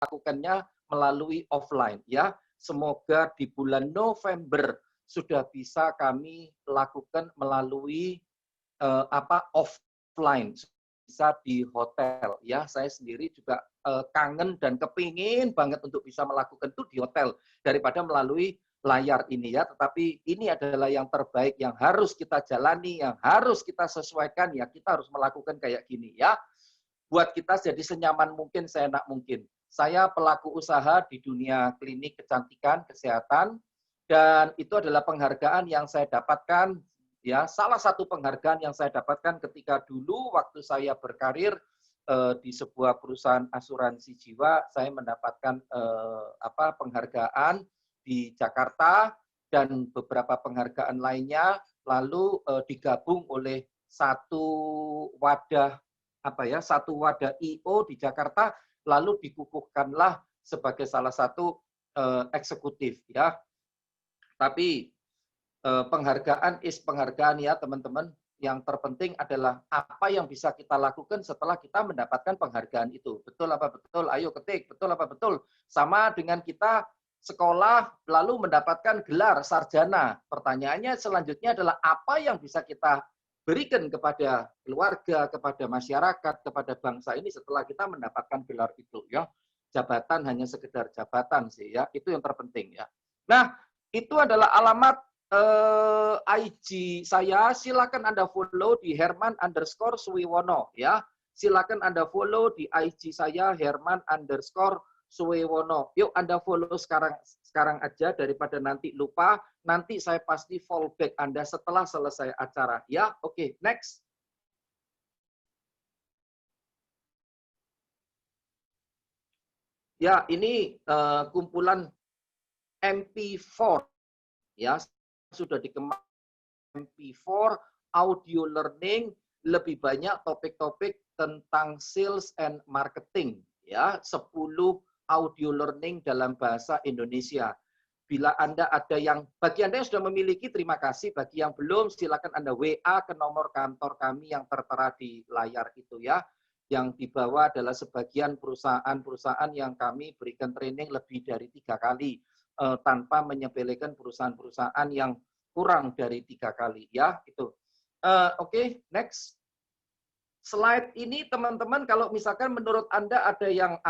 melakukannya melalui offline ya. Semoga di bulan November sudah bisa kami lakukan melalui offline, bisa di hotel ya. Saya sendiri juga kangen dan kepingin banget untuk bisa melakukan itu di hotel daripada melalui layar ini ya. Tetapi ini adalah yang terbaik yang harus kita jalani, yang harus kita sesuaikan ya. Kita harus melakukan kayak gini ya. Buat kita jadi senyaman mungkin, seenak mungkin. Saya pelaku usaha di dunia klinik kecantikan, kesehatan, dan itu adalah penghargaan yang saya dapatkan, ya salah satu penghargaan yang saya dapatkan ketika dulu waktu saya berkarir di sebuah perusahaan asuransi jiwa, saya mendapatkan penghargaan di Jakarta dan beberapa penghargaan lainnya, lalu digabung oleh satu wadah IO di Jakarta, lalu dikukuhkanlah sebagai salah satu eksekutif ya. Tapi penghargaan ya teman-teman. Yang terpenting adalah apa yang bisa kita lakukan setelah kita mendapatkan penghargaan itu. Betul apa betul? Ayo ketik. Betul apa betul? Sama dengan kita sekolah lalu mendapatkan gelar sarjana. Pertanyaannya selanjutnya adalah apa yang bisa kita berikan kepada keluarga, kepada masyarakat, kepada bangsa ini setelah kita mendapatkan gelar itu ya. Jabatan hanya sekedar jabatan sih ya, itu yang terpenting ya. Nah, itu adalah alamat IG saya. Silakan Anda follow di Herman_Suwiwono ya. Silakan Anda follow di IG saya Herman_Suwiwono. Yuk Anda follow sekarang aja daripada nanti lupa. Nanti saya pasti follow back Anda setelah selesai acara ya. Oke, next. Ya, ini kumpulan MP4 ya, sudah dikembangkan MP4 audio learning, lebih banyak topik-topik tentang sales and marketing ya, 10 audio learning dalam bahasa Indonesia. Bila Anda ada bagi Anda yang sudah memiliki, terima kasih. Bagi yang belum, silakan Anda WA ke nomor kantor kami yang tertera di layar itu ya. Yang di bawah adalah sebagian perusahaan-perusahaan yang kami berikan training lebih dari 3 kali. Tanpa menyepelekan perusahaan-perusahaan yang kurang dari 3 kali ya itu. Oke, next slide ini teman-teman, kalau misalkan menurut Anda ada yang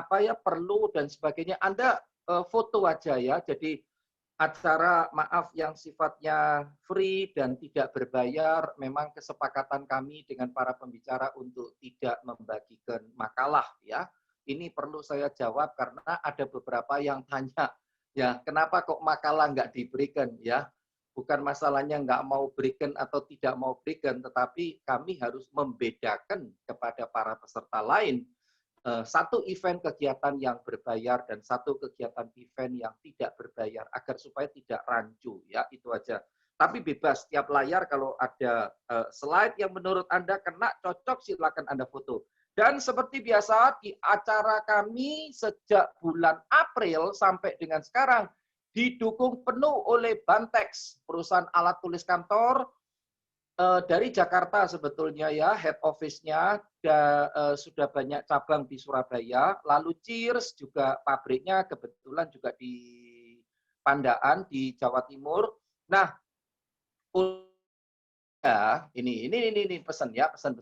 perlu dan sebagainya, Anda foto aja ya. Jadi acara maaf yang sifatnya free dan tidak berbayar, memang kesepakatan kami dengan para pembicara untuk tidak membagikan makalah ya. Ini perlu saya jawab karena ada beberapa yang tanya, ya, kenapa kok makalah nggak diberikan ya? Bukan masalahnya nggak mau berikan atau tidak mau berikan, tetapi kami harus membedakan kepada para peserta lain. Satu event kegiatan yang berbayar dan satu kegiatan event yang tidak berbayar, agar supaya tidak rancu ya, itu aja. Tapi bebas, tiap layar kalau ada slide yang menurut Anda kena cocok, silakan Anda foto. Dan seperti biasa di acara kami sejak bulan April sampai dengan sekarang didukung penuh oleh Bantex, perusahaan alat tulis kantor dari Jakarta sebetulnya ya, head office-nya sudah banyak cabang di Surabaya. Lalu Cheers juga pabriknya kebetulan juga di Pandaan di Jawa Timur. Nah, ini pesan ya, pesan.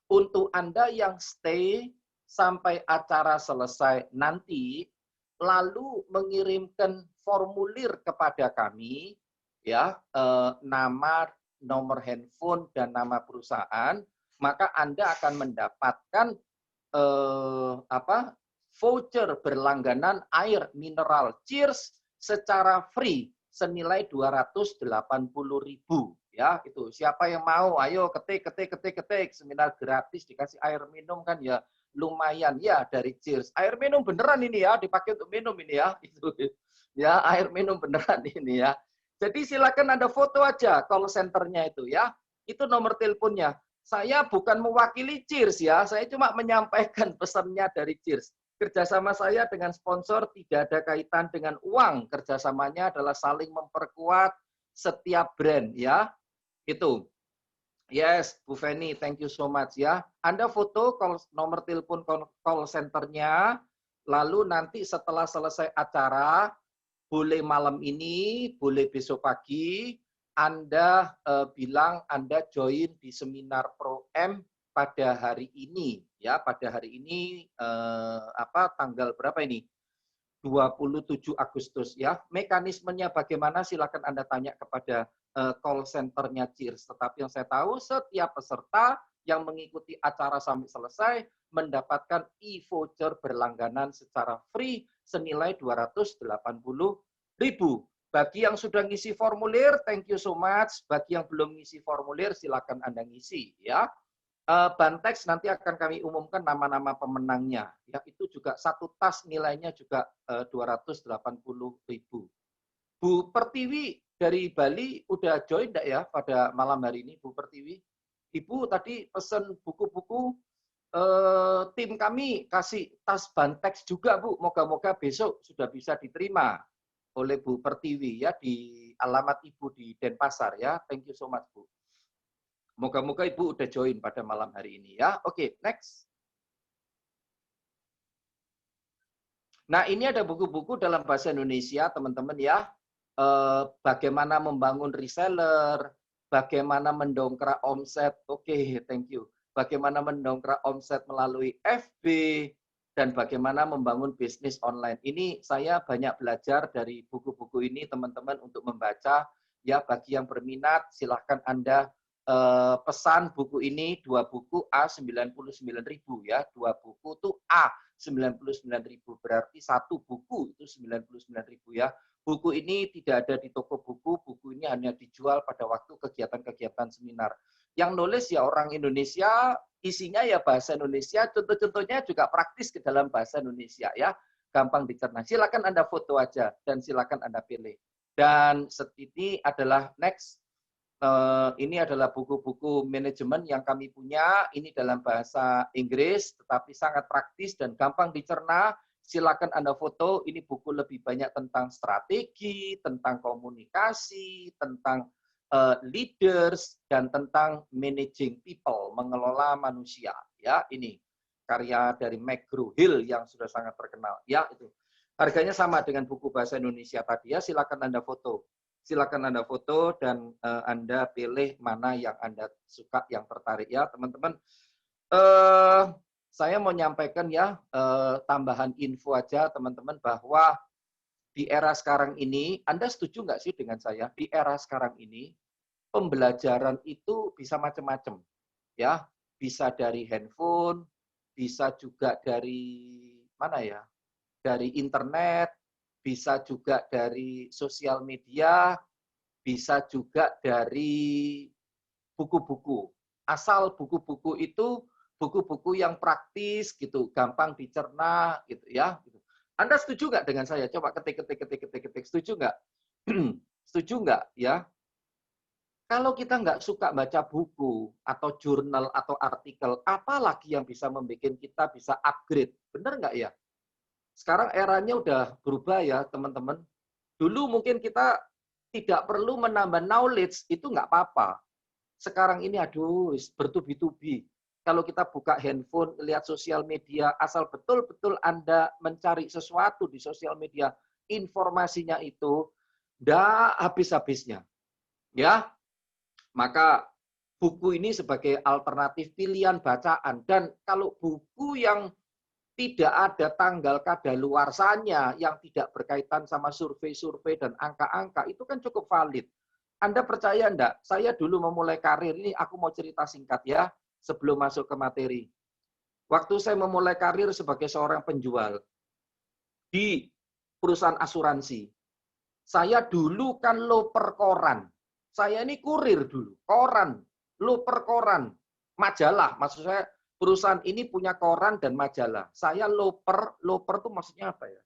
Untuk Anda yang stay sampai acara selesai nanti, lalu mengirimkan formulir kepada kami, ya, nama, nomor handphone, dan nama perusahaan, maka Anda akan mendapatkan voucher berlangganan air mineral Cheers secara free senilai 280.000 ya. Itu siapa yang mau, ayo ketik seminar gratis dikasih air minum kan ya, lumayan ya dari Cheers. Air minum beneran ini ya, dipakai untuk minum ini ya. Itu ya, air minum beneran ini ya. Jadi silakan Anda foto aja call center-nya itu ya. Itu nomor teleponnya. Saya bukan mewakili Cheers ya, saya cuma menyampaikan pesannya dari Cheers. Kerjasama saya dengan sponsor tidak ada kaitan dengan uang. Kerjasamanya adalah saling memperkuat setiap brand ya. Itu. Yes, Bu Feni, thank you so much ya. Anda foto nomor telepon call center-nya, Lalu nanti setelah selesai acara, boleh malam ini, boleh besok pagi, Anda bilang Anda join di seminar Pro M pada hari ini, ya, pada hari ini tanggal berapa ini? 27 Agustus ya. Mekanismenya bagaimana silakan Anda tanya kepada call center-nya Cheers. Tetapi yang saya tahu setiap peserta yang mengikuti acara sampai selesai mendapatkan e-voucher berlangganan secara free senilai 280.000. Bagi yang sudah ngisi formulir, thank you so much. Bagi yang belum ngisi formulir, silakan Anda ngisi ya. Bantex nanti akan kami umumkan nama-nama pemenangnya. Ya, itu juga satu tas nilainya juga 280.000. Bu Pertiwi dari Bali udah join enggak ya pada malam hari ini, Bu Pertiwi? Ibu tadi pesan buku-buku, tim kami kasih tas Bantex juga, Bu. Moga-moga besok sudah bisa diterima oleh Bu Pertiwi ya di alamat Ibu di Denpasar ya. Thank you so much, Bu. Moga-moga Ibu udah join pada malam hari ini ya. Oke, next. Nah, ini ada buku-buku dalam bahasa Indonesia, teman-teman ya. Bagaimana membangun reseller, bagaimana mendongkrak omset. Oke, thank you. Bagaimana mendongkrak omset melalui FB, dan bagaimana membangun bisnis online. Ini saya banyak belajar dari buku-buku ini, teman-teman, untuk membaca. Ya, bagi yang berminat, silahkan Anda pesan buku ini, 2 buku A 99.000 ya. 2 buku itu A 99.000, berarti 1 buku itu 99.000 ya. Buku ini tidak ada di toko buku ini hanya dijual pada waktu kegiatan-kegiatan seminar. Yang nulis ya orang Indonesia, isinya ya bahasa Indonesia, contoh-contohnya juga praktis ke dalam bahasa Indonesia ya. Gampang dicerna. Silakan Anda foto aja dan silakan Anda pilih. Dan ini adalah next. Ini adalah buku-buku manajemen yang kami punya. Ini dalam bahasa Inggris, tetapi sangat praktis dan gampang dicerna. Silakan Anda foto. Ini buku lebih banyak tentang strategi, tentang komunikasi, tentang leaders, dan tentang managing people, mengelola manusia. Ya, ini karya dari McGraw-Hill yang sudah sangat terkenal. Ya, itu. Harganya sama dengan buku bahasa Indonesia tadi ya. Silakan Anda foto. Silakan Anda foto dan Anda pilih mana yang Anda suka, yang tertarik ya, teman-teman. Saya mau nyampaikan ya tambahan info aja, teman-teman, bahwa di era sekarang ini, Anda setuju nggak sih dengan saya? Di era sekarang ini, pembelajaran itu bisa macam-macam, ya. Bisa dari handphone, bisa juga dari mana ya? Dari internet, bisa juga dari sosial media, bisa juga dari buku-buku. Asal buku-buku itu buku-buku yang praktis gitu, gampang dicerna gitu ya. Anda setuju nggak dengan saya? Coba ketik. Setuju nggak? Setuju nggak ya? Kalau kita nggak suka baca buku atau jurnal atau artikel, apalagi yang bisa membuat kita bisa upgrade? Benar nggak ya? Sekarang eranya udah berubah ya, teman-teman. Dulu mungkin kita tidak perlu menambah knowledge, itu nggak apa-apa. Sekarang ini, aduh, bertubi-tubi. Kalau kita buka handphone, lihat sosial media, asal betul-betul Anda mencari sesuatu di sosial media, informasinya itu nggak habis-habisnya. Ya, maka buku ini sebagai alternatif pilihan bacaan. Dan kalau buku yang tidak ada tanggal kadaluarsanya, yang tidak berkaitan sama survei-survei dan angka-angka, itu kan cukup valid. Anda percaya enggak? Saya dulu memulai karir ini, aku mau cerita singkat ya, sebelum masuk ke materi. Waktu saya memulai karir sebagai seorang penjual di perusahaan asuransi, saya dulu kan loper koran. Saya ini kurir dulu, koran, loper koran, majalah, maksud saya perusahaan ini punya koran dan majalah. Saya loper itu maksudnya apa ya?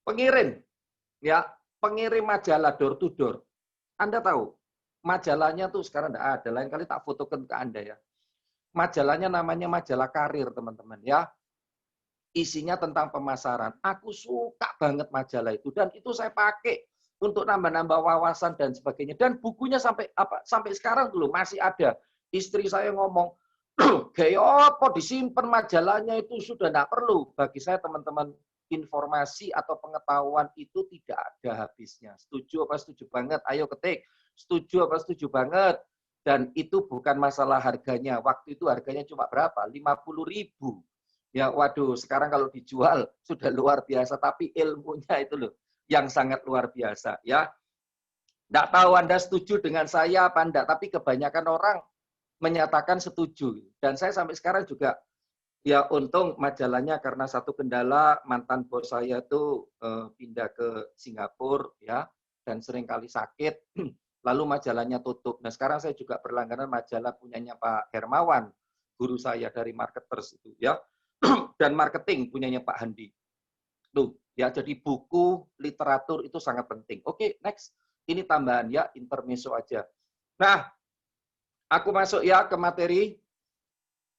Pengirim, ya, pengirim majalah door to door. Anda tahu, majalahnya tuh sekarang enggak ada, lain kali tak fotokan ke Anda ya. Majalahnya namanya majalah karir, teman-teman ya. Isinya tentang pemasaran. Aku suka banget majalah itu dan itu saya pakai untuk nambah-nambah wawasan dan sebagainya. Dan bukunya sampai sekarang dulu masih ada. Istri saya ngomong, Kayak apa disimpan majalahnya itu sudah tidak perlu. Bagi saya teman-teman, informasi atau pengetahuan itu tidak ada habisnya. Setuju apa setuju banget? Ayo ketik. Setuju apa setuju banget? Dan itu bukan masalah harganya. Waktu itu harganya cuma berapa? 50.000. Ya, waduh, sekarang kalau dijual sudah luar biasa. Tapi ilmunya itu loh yang sangat luar biasa. Ya, tidak tahu Anda setuju dengan saya apa enggak, tapi kebanyakan orang menyatakan setuju. Dan saya sampai sekarang juga, ya untung majalahnya karena satu kendala, mantan bos saya itu pindah ke Singapura, ya, dan seringkali sakit, lalu majalahnya tutup. Nah sekarang saya juga berlangganan majalah punyanya Pak Hermawan, guru saya dari marketers itu, ya, dan marketing punyanya Pak Handi. Tuh, ya, jadi buku, literatur itu sangat penting. Oke, next. Ini tambahan ya, intermezzo aja. Nah, aku masuk ya ke materi.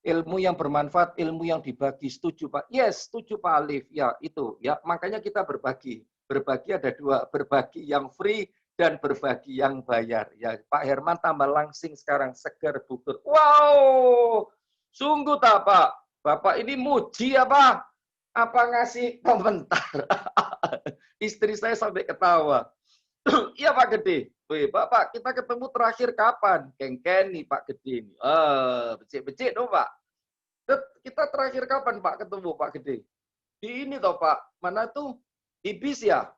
Ilmu yang bermanfaat, ilmu yang dibagi. Setuju Pak? Yes, setuju Pak Alif. Ya, itu. Ya, makanya kita berbagi. Berbagi ada dua, berbagi yang free dan berbagi yang bayar. Ya, Pak Herman tambah langsing sekarang, segar bukur. Wow, sungguh tak Pak? Bapak ini muji apa? Apa ngasih komentar? Istri saya sampai ketawa. Iya Pak Gede. Wih, Bapak, kita ketemu terakhir kapan? Kengken nih Pak Gede. Becik-becik dong Pak. Kita terakhir kapan Pak ketemu Pak Gede? Di ini toh Pak. Mana tuh? Ibis ya?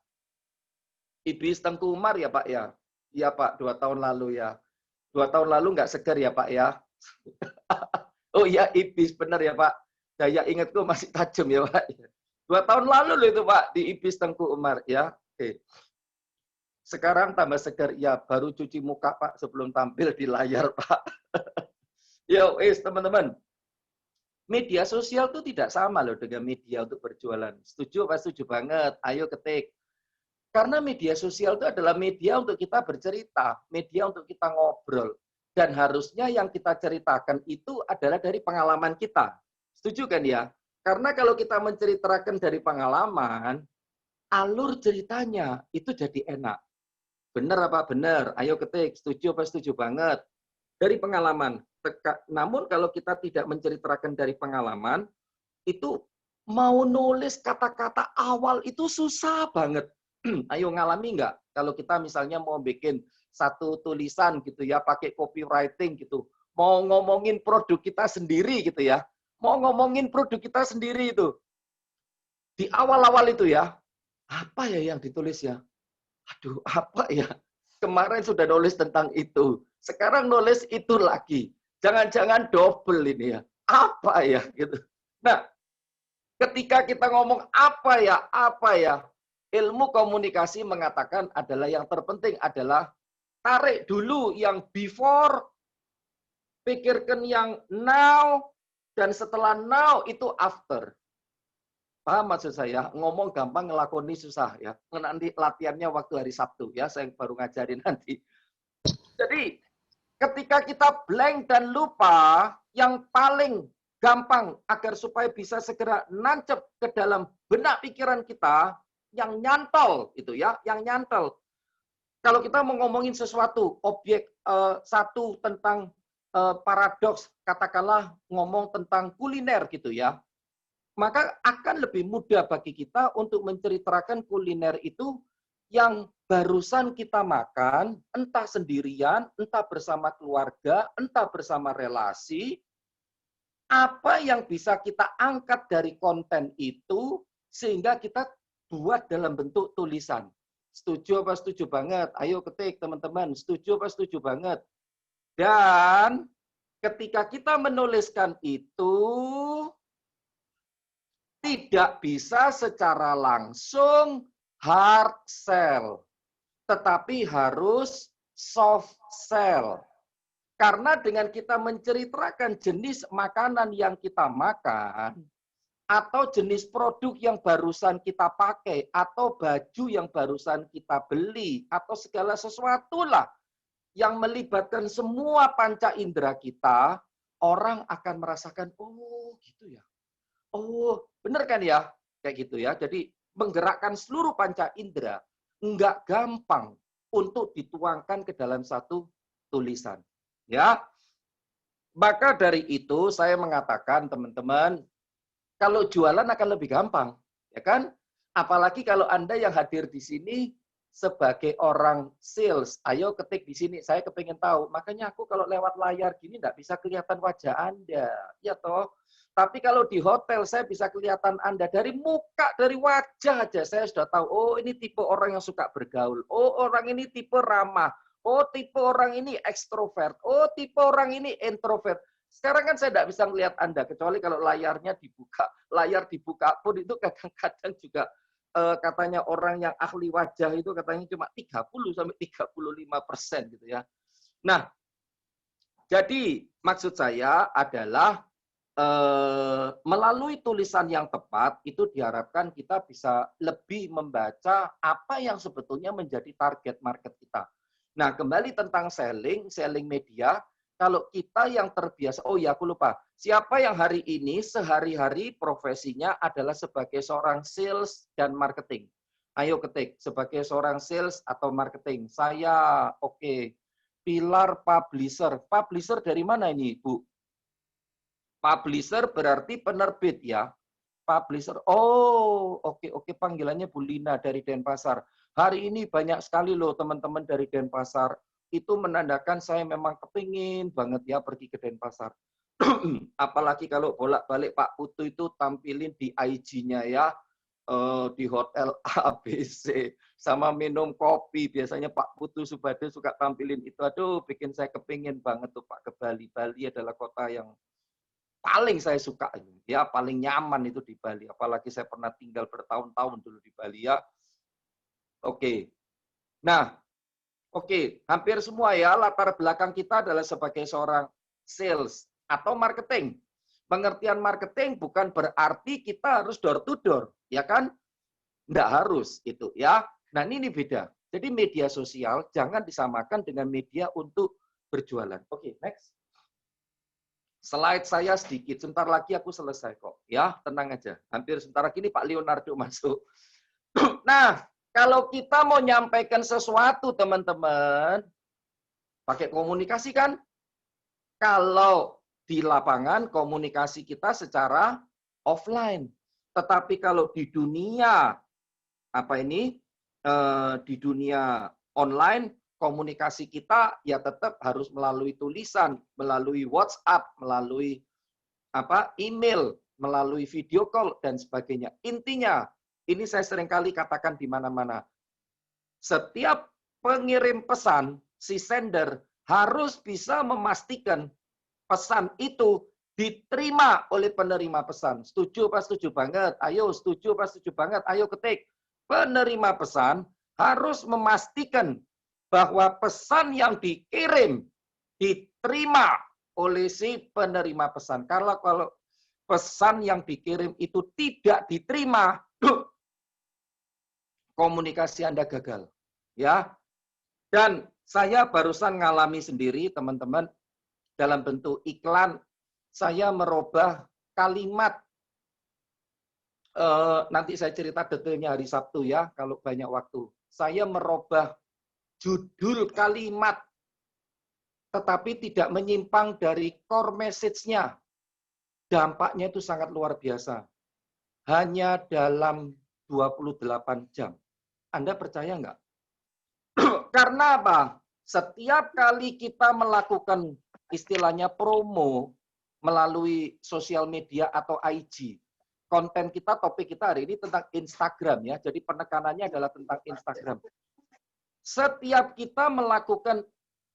Ibis Tengku Umar ya Pak ya? Iya Pak, 2 tahun lalu ya. 2 tahun lalu nggak segar ya Pak ya? Oh iya, Ibis. Benar ya Pak. Daya ingatku masih tajam ya Pak. 2 tahun lalu loh itu Pak, di Ibis Tengku Umar ya. Oke. Sekarang tambah segar, ya baru cuci muka Pak sebelum tampil di layar Pak. Yo, teman-teman. Media sosial itu tidak sama loh dengan media untuk berjualan. Setuju apa setuju banget? Ayo ketik. Karena media sosial itu adalah media untuk kita bercerita, media untuk kita ngobrol. Dan harusnya yang kita ceritakan itu adalah dari pengalaman kita. Setuju kan ya? Karena kalau kita menceritakan dari pengalaman, alur ceritanya itu jadi enak. Benar apa benar? Ayo ketik, setuju apa setuju banget? Dari pengalaman. Namun kalau kita tidak menceritakan dari pengalaman, itu mau nulis kata-kata awal itu susah banget. Ayo ngalami nggak? Kalau kita misalnya mau bikin satu tulisan gitu ya, pakai copywriting gitu. Mau ngomongin produk kita sendiri gitu ya. Mau ngomongin produk kita sendiri itu. Di awal-awal itu ya, apa ya yang ditulis ya? Aduh, apa ya? Kemarin sudah nulis tentang itu. Sekarang nulis itu lagi. Jangan-jangan double ini ya. Apa ya? Gitu. Nah, ketika kita ngomong apa ya, ilmu komunikasi mengatakan adalah yang terpenting adalah tarik dulu yang before, pikirkan yang now, dan setelah now itu after. Paham maksud saya? Ngomong gampang, ngelakoni susah ya. Nanti latihannya waktu hari Sabtu ya, saya baru ngajarin nanti. Jadi ketika kita blank dan lupa, yang paling gampang agar supaya bisa segera nancep ke dalam benak pikiran kita, yang nyantol itu ya, yang nyantol. Kalau kita mau ngomongin sesuatu, objek satu tentang paradoks, katakanlah ngomong tentang kuliner gitu ya, maka akan lebih mudah bagi kita untuk menceritakan kuliner itu yang barusan kita makan, entah sendirian, entah bersama keluarga, entah bersama relasi, apa yang bisa kita angkat dari konten itu, sehingga kita buat dalam bentuk tulisan. Setuju apa setuju banget? Ayo ketik teman-teman, setuju apa setuju banget? Dan ketika kita menuliskan itu, tidak bisa secara langsung hard sell, tetapi harus soft sell. Karena dengan kita menceritakan jenis makanan yang kita makan, atau jenis produk yang barusan kita pakai, atau baju yang barusan kita beli, atau segala sesuatu lah yang melibatkan semua panca indera kita, orang akan merasakan, oh gitu ya. Oh, benar kan ya? Kayak gitu ya. Jadi menggerakkan seluruh panca indera enggak gampang untuk dituangkan ke dalam satu tulisan. Ya. Maka dari itu saya mengatakan teman-teman, kalau jualan akan lebih gampang, ya kan? Apalagi kalau Anda yang hadir di sini sebagai orang sales, ayo ketik di sini, saya kepengen tahu. Makanya aku kalau lewat layar gini nggak bisa kelihatan wajah Anda, ya toh. Tapi kalau di hotel saya bisa kelihatan Anda dari muka, dari wajah aja saya sudah tahu. Oh ini tipe orang yang suka bergaul. Oh orang ini tipe ramah. Oh tipe orang ini ekstrovert. Oh tipe orang ini introvert. Sekarang kan saya tidak bisa melihat Anda, kecuali kalau layarnya dibuka. Layar dibuka pun itu kadang-kadang juga katanya orang yang ahli wajah itu katanya cuma 30 sampai 35% gitu ya. Nah, jadi maksud saya adalah melalui tulisan yang tepat itu diharapkan kita bisa lebih membaca apa yang sebetulnya menjadi target market kita. Nah, kembali tentang selling media, kalau kita yang terbiasa, oh ya aku lupa, siapa yang hari ini sehari-hari profesinya adalah sebagai seorang sales dan marketing? Ayo ketik, sebagai seorang sales atau marketing. Saya, oke. Pilar publisher. Publisher dari mana ini, Bu? Publisher berarti penerbit ya. Publisher. Oh, oke panggilannya Bu Lina dari Denpasar. Hari ini banyak sekali loh teman-teman dari Denpasar. Itu menandakan saya memang kepingin banget ya pergi ke Denpasar. Apalagi kalau bolak-balik Pak Putu itu tampilin di IG-nya ya, di hotel ABC sama minum kopi. Biasanya Pak Putu Subade suka tampilin itu. Aduh, bikin saya kepingin banget tuh Pak ke Bali. Bali adalah kota yang paling saya suka, ya paling nyaman itu di Bali. Apalagi saya pernah tinggal bertahun-tahun dulu di Bali ya. Oke. Nah, oke, hampir semua ya latar belakang kita adalah sebagai seorang sales atau marketing. Pengertian marketing bukan berarti kita harus door to door, ya kan? Enggak harus itu ya. Nah, ini beda. Jadi media sosial jangan disamakan dengan media untuk berjualan. Oke, next. Slide saya sedikit, sebentar lagi aku selesai kok. Ya, tenang aja. Hampir sebentar lagi ini Pak Leonardo masuk. Nah, kalau kita mau nyampaikan sesuatu, teman-teman, pakai komunikasi kan? Kalau di lapangan, komunikasi kita secara offline. Tetapi kalau di dunia, apa ini, di dunia online, komunikasi kita ya tetap harus melalui tulisan, melalui WhatsApp, melalui email, melalui video call dan sebagainya. Intinya, ini saya seringkali katakan di mana-mana. Setiap pengirim pesan, si sender harus bisa memastikan pesan itu diterima oleh penerima pesan. Setuju Pak, setuju banget. Ayo, setuju Pak, setuju banget. Ayo ketik. Penerima pesan harus memastikan bahwa pesan yang dikirim diterima oleh si penerima pesan. Kalau pesan yang dikirim itu tidak diterima, komunikasi Anda gagal. Ya. Dan saya barusan ngalami sendiri, teman-teman, dalam bentuk iklan, saya merubah kalimat, nanti saya cerita detailnya hari Sabtu ya, kalau banyak waktu. Saya merubah judul kalimat, tetapi tidak menyimpang dari core message-nya. Dampaknya itu sangat luar biasa. Hanya dalam 28 jam. Anda percaya nggak? Karena apa? Setiap kali kita melakukan istilahnya promo melalui sosial media atau IG, konten kita, topik kita hari ini tentang Instagram ya. Jadi penekanannya adalah tentang Instagram. Setiap kita melakukan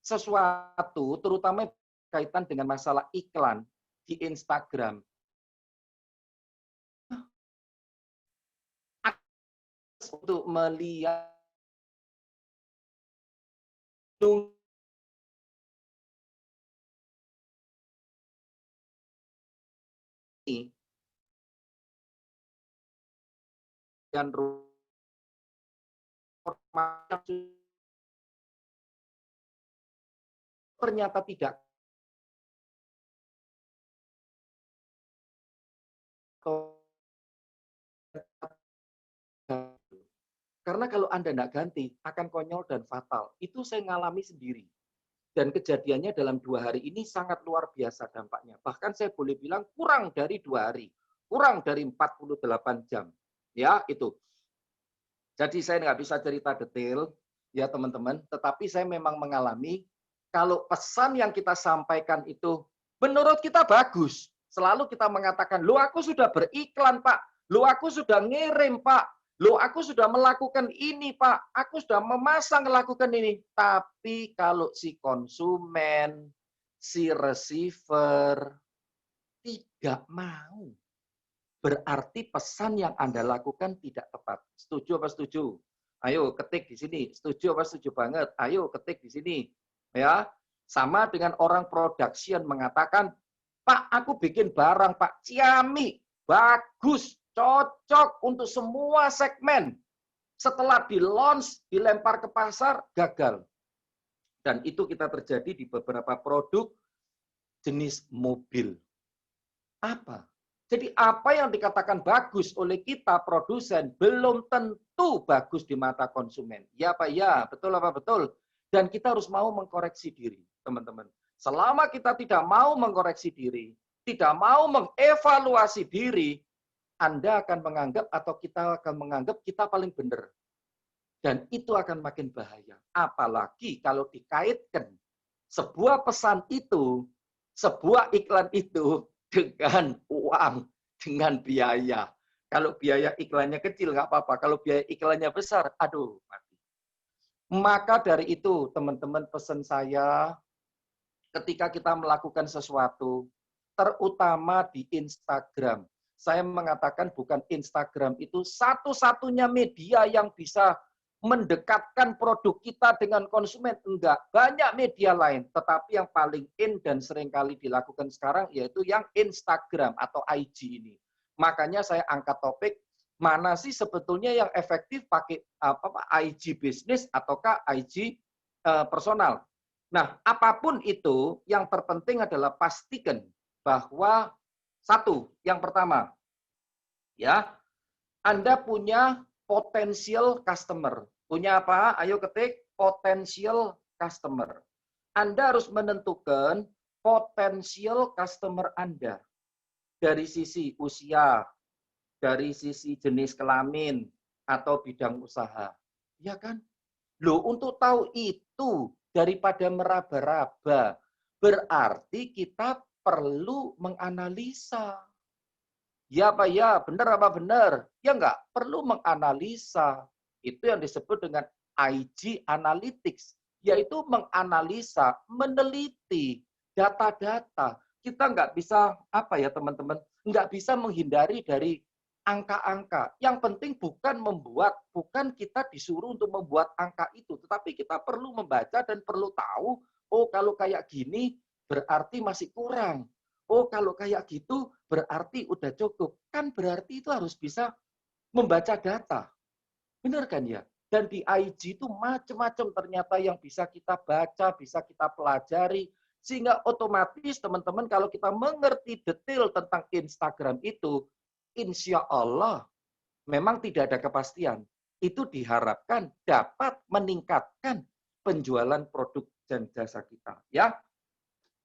sesuatu, terutama kaitan dengan masalah iklan di Instagram, untuk melihat dan ternyata tidak. Karena kalau Anda tidak ganti, akan konyol dan fatal. Itu saya ngalami sendiri. Dan kejadiannya dalam 2 hari ini sangat luar biasa dampaknya. Bahkan saya boleh bilang kurang dari 2 hari. Kurang dari 48 jam. Ya, itu. Jadi saya nggak bisa cerita detail, ya teman-teman. Tetapi saya memang mengalami, kalau pesan yang kita sampaikan itu menurut kita bagus. Selalu kita mengatakan, loh aku sudah beriklan Pak. Loh aku sudah ngirim Pak. Loh aku sudah melakukan ini Pak. Aku sudah memasang melakukan ini. Tapi kalau si konsumen, si receiver, tidak mau. Berarti pesan yang Anda lakukan tidak tepat. Setuju apa setuju? Ayo ketik di sini. Setuju apa setuju banget? Ayo ketik di sini. Ya, sama dengan orang production mengatakan, Pak, aku bikin barang, Pak, ciamik, bagus, cocok untuk semua segmen. Setelah di-launch, dilempar ke pasar, gagal. Dan itu kita terjadi di beberapa produk jenis mobil. Apa? Jadi apa yang dikatakan bagus oleh kita produsen belum tentu bagus di mata konsumen. Ya Pak, ya, betul apa betul? Dan kita harus mau mengkoreksi diri, teman-teman. Selama kita tidak mau mengkoreksi diri, tidak mau mengevaluasi diri, Anda akan menganggap atau kita akan menganggap kita paling benar. Dan itu akan makin bahaya. Apalagi kalau dikaitkan sebuah pesan itu, sebuah iklan itu, dengan uang, dengan biaya. Kalau biaya iklannya kecil nggak apa-apa, kalau biaya iklannya besar, aduh, mati. Maka dari itu, teman-teman, pesan saya, ketika kita melakukan sesuatu, terutama di Instagram, saya mengatakan bukan Instagram itu satu-satunya media yang bisa mendekatkan produk kita dengan konsumen. Enggak, banyak media lain. Tetapi yang paling in dan seringkali dilakukan sekarang yaitu yang Instagram atau IG ini. Makanya saya angkat topik, mana sih sebetulnya yang efektif pakai IG bisnis ataukah IG personal. Nah, apapun itu, yang terpenting adalah pastikan bahwa satu, yang pertama, ya, Anda punya potensial customer. Punya apa? Ayo ketik potensial customer. Anda harus menentukan potensial customer Anda. Dari sisi usia, dari sisi jenis kelamin, atau bidang usaha. Ya kan? Loh, untuk tahu itu, daripada meraba-raba, berarti kita perlu menganalisa. Ya Pak, ya, benar apa benar? Ya enggak, perlu menganalisa. Itu yang disebut dengan IG Analytics, yaitu menganalisa, meneliti data-data. Kita enggak bisa, apa ya teman-teman, enggak bisa menghindari dari angka-angka. Yang penting bukan kita disuruh untuk membuat angka itu, tetapi kita perlu membaca dan perlu tahu, oh kalau kayak gini berarti masih kurang. Oh, kalau kayak gitu berarti udah cukup. Kan berarti itu harus bisa membaca data. Benar kan ya? Dan di IG itu macam-macam ternyata yang bisa kita baca, bisa kita pelajari. Sehingga otomatis teman-teman kalau kita mengerti detail tentang Instagram itu, insya Allah memang tidak ada kepastian. Itu diharapkan dapat meningkatkan penjualan produk dan jasa kita. Ya,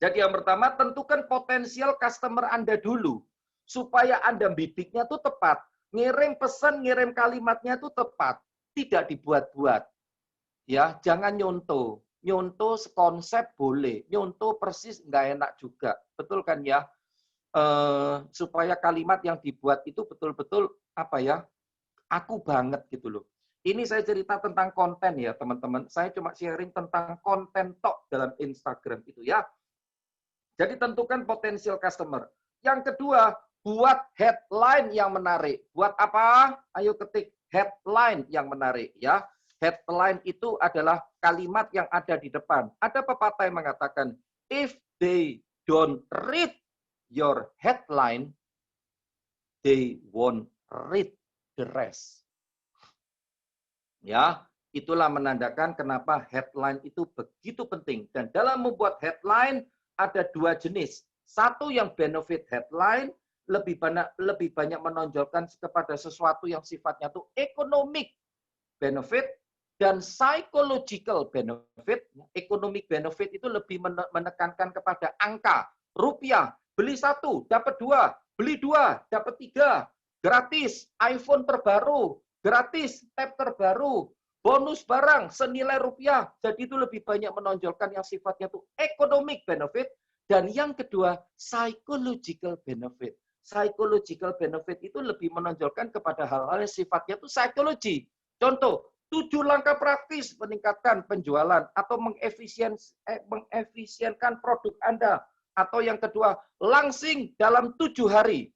jadi yang pertama, tentukan potensial customer Anda dulu. Supaya Anda bidiknya tuh tepat. Ngirim pesan, ngirim kalimatnya tuh tepat. Tidak dibuat-buat. Ya, jangan nyontoh. Nyontoh konsep boleh. Nyontoh persis nggak enak juga. Betul kan ya? Supaya kalimat yang dibuat itu betul-betul apa ya? Aku banget gitu loh. Ini saya cerita tentang konten ya, teman-teman. Saya cuma sharing tentang konten tok dalam Instagram itu ya. Jadi tentukan potensial customer. Yang kedua, buat headline yang menarik. Buat apa? Ayo ketik headline yang menarik ya. Headline itu adalah kalimat yang ada di depan. Ada pepatah yang mengatakan, if they don't read your headline, they won't read the rest. Ya, itulah menandakan kenapa headline itu begitu penting. Dan dalam membuat headline, ada dua jenis. Satu yang benefit headline, lebih banyak menonjolkan kepada sesuatu yang sifatnya itu economic benefit. Dan psychological benefit, economic benefit itu lebih menekankan kepada angka, rupiah, beli 1, dapat 2, beli 2, dapat 3, gratis, iPhone terbaru, gratis, tab terbaru, bonus barang senilai rupiah. Jadi itu lebih banyak menonjolkan yang sifatnya itu economic benefit. Dan yang kedua, psychological benefit. Psychological benefit itu lebih menonjolkan kepada hal-hal yang sifatnya itu psikologi. Contoh, 7 langkah praktis meningkatkan penjualan atau mengefisienkan produk Anda. Atau yang kedua, langsing dalam 7 hari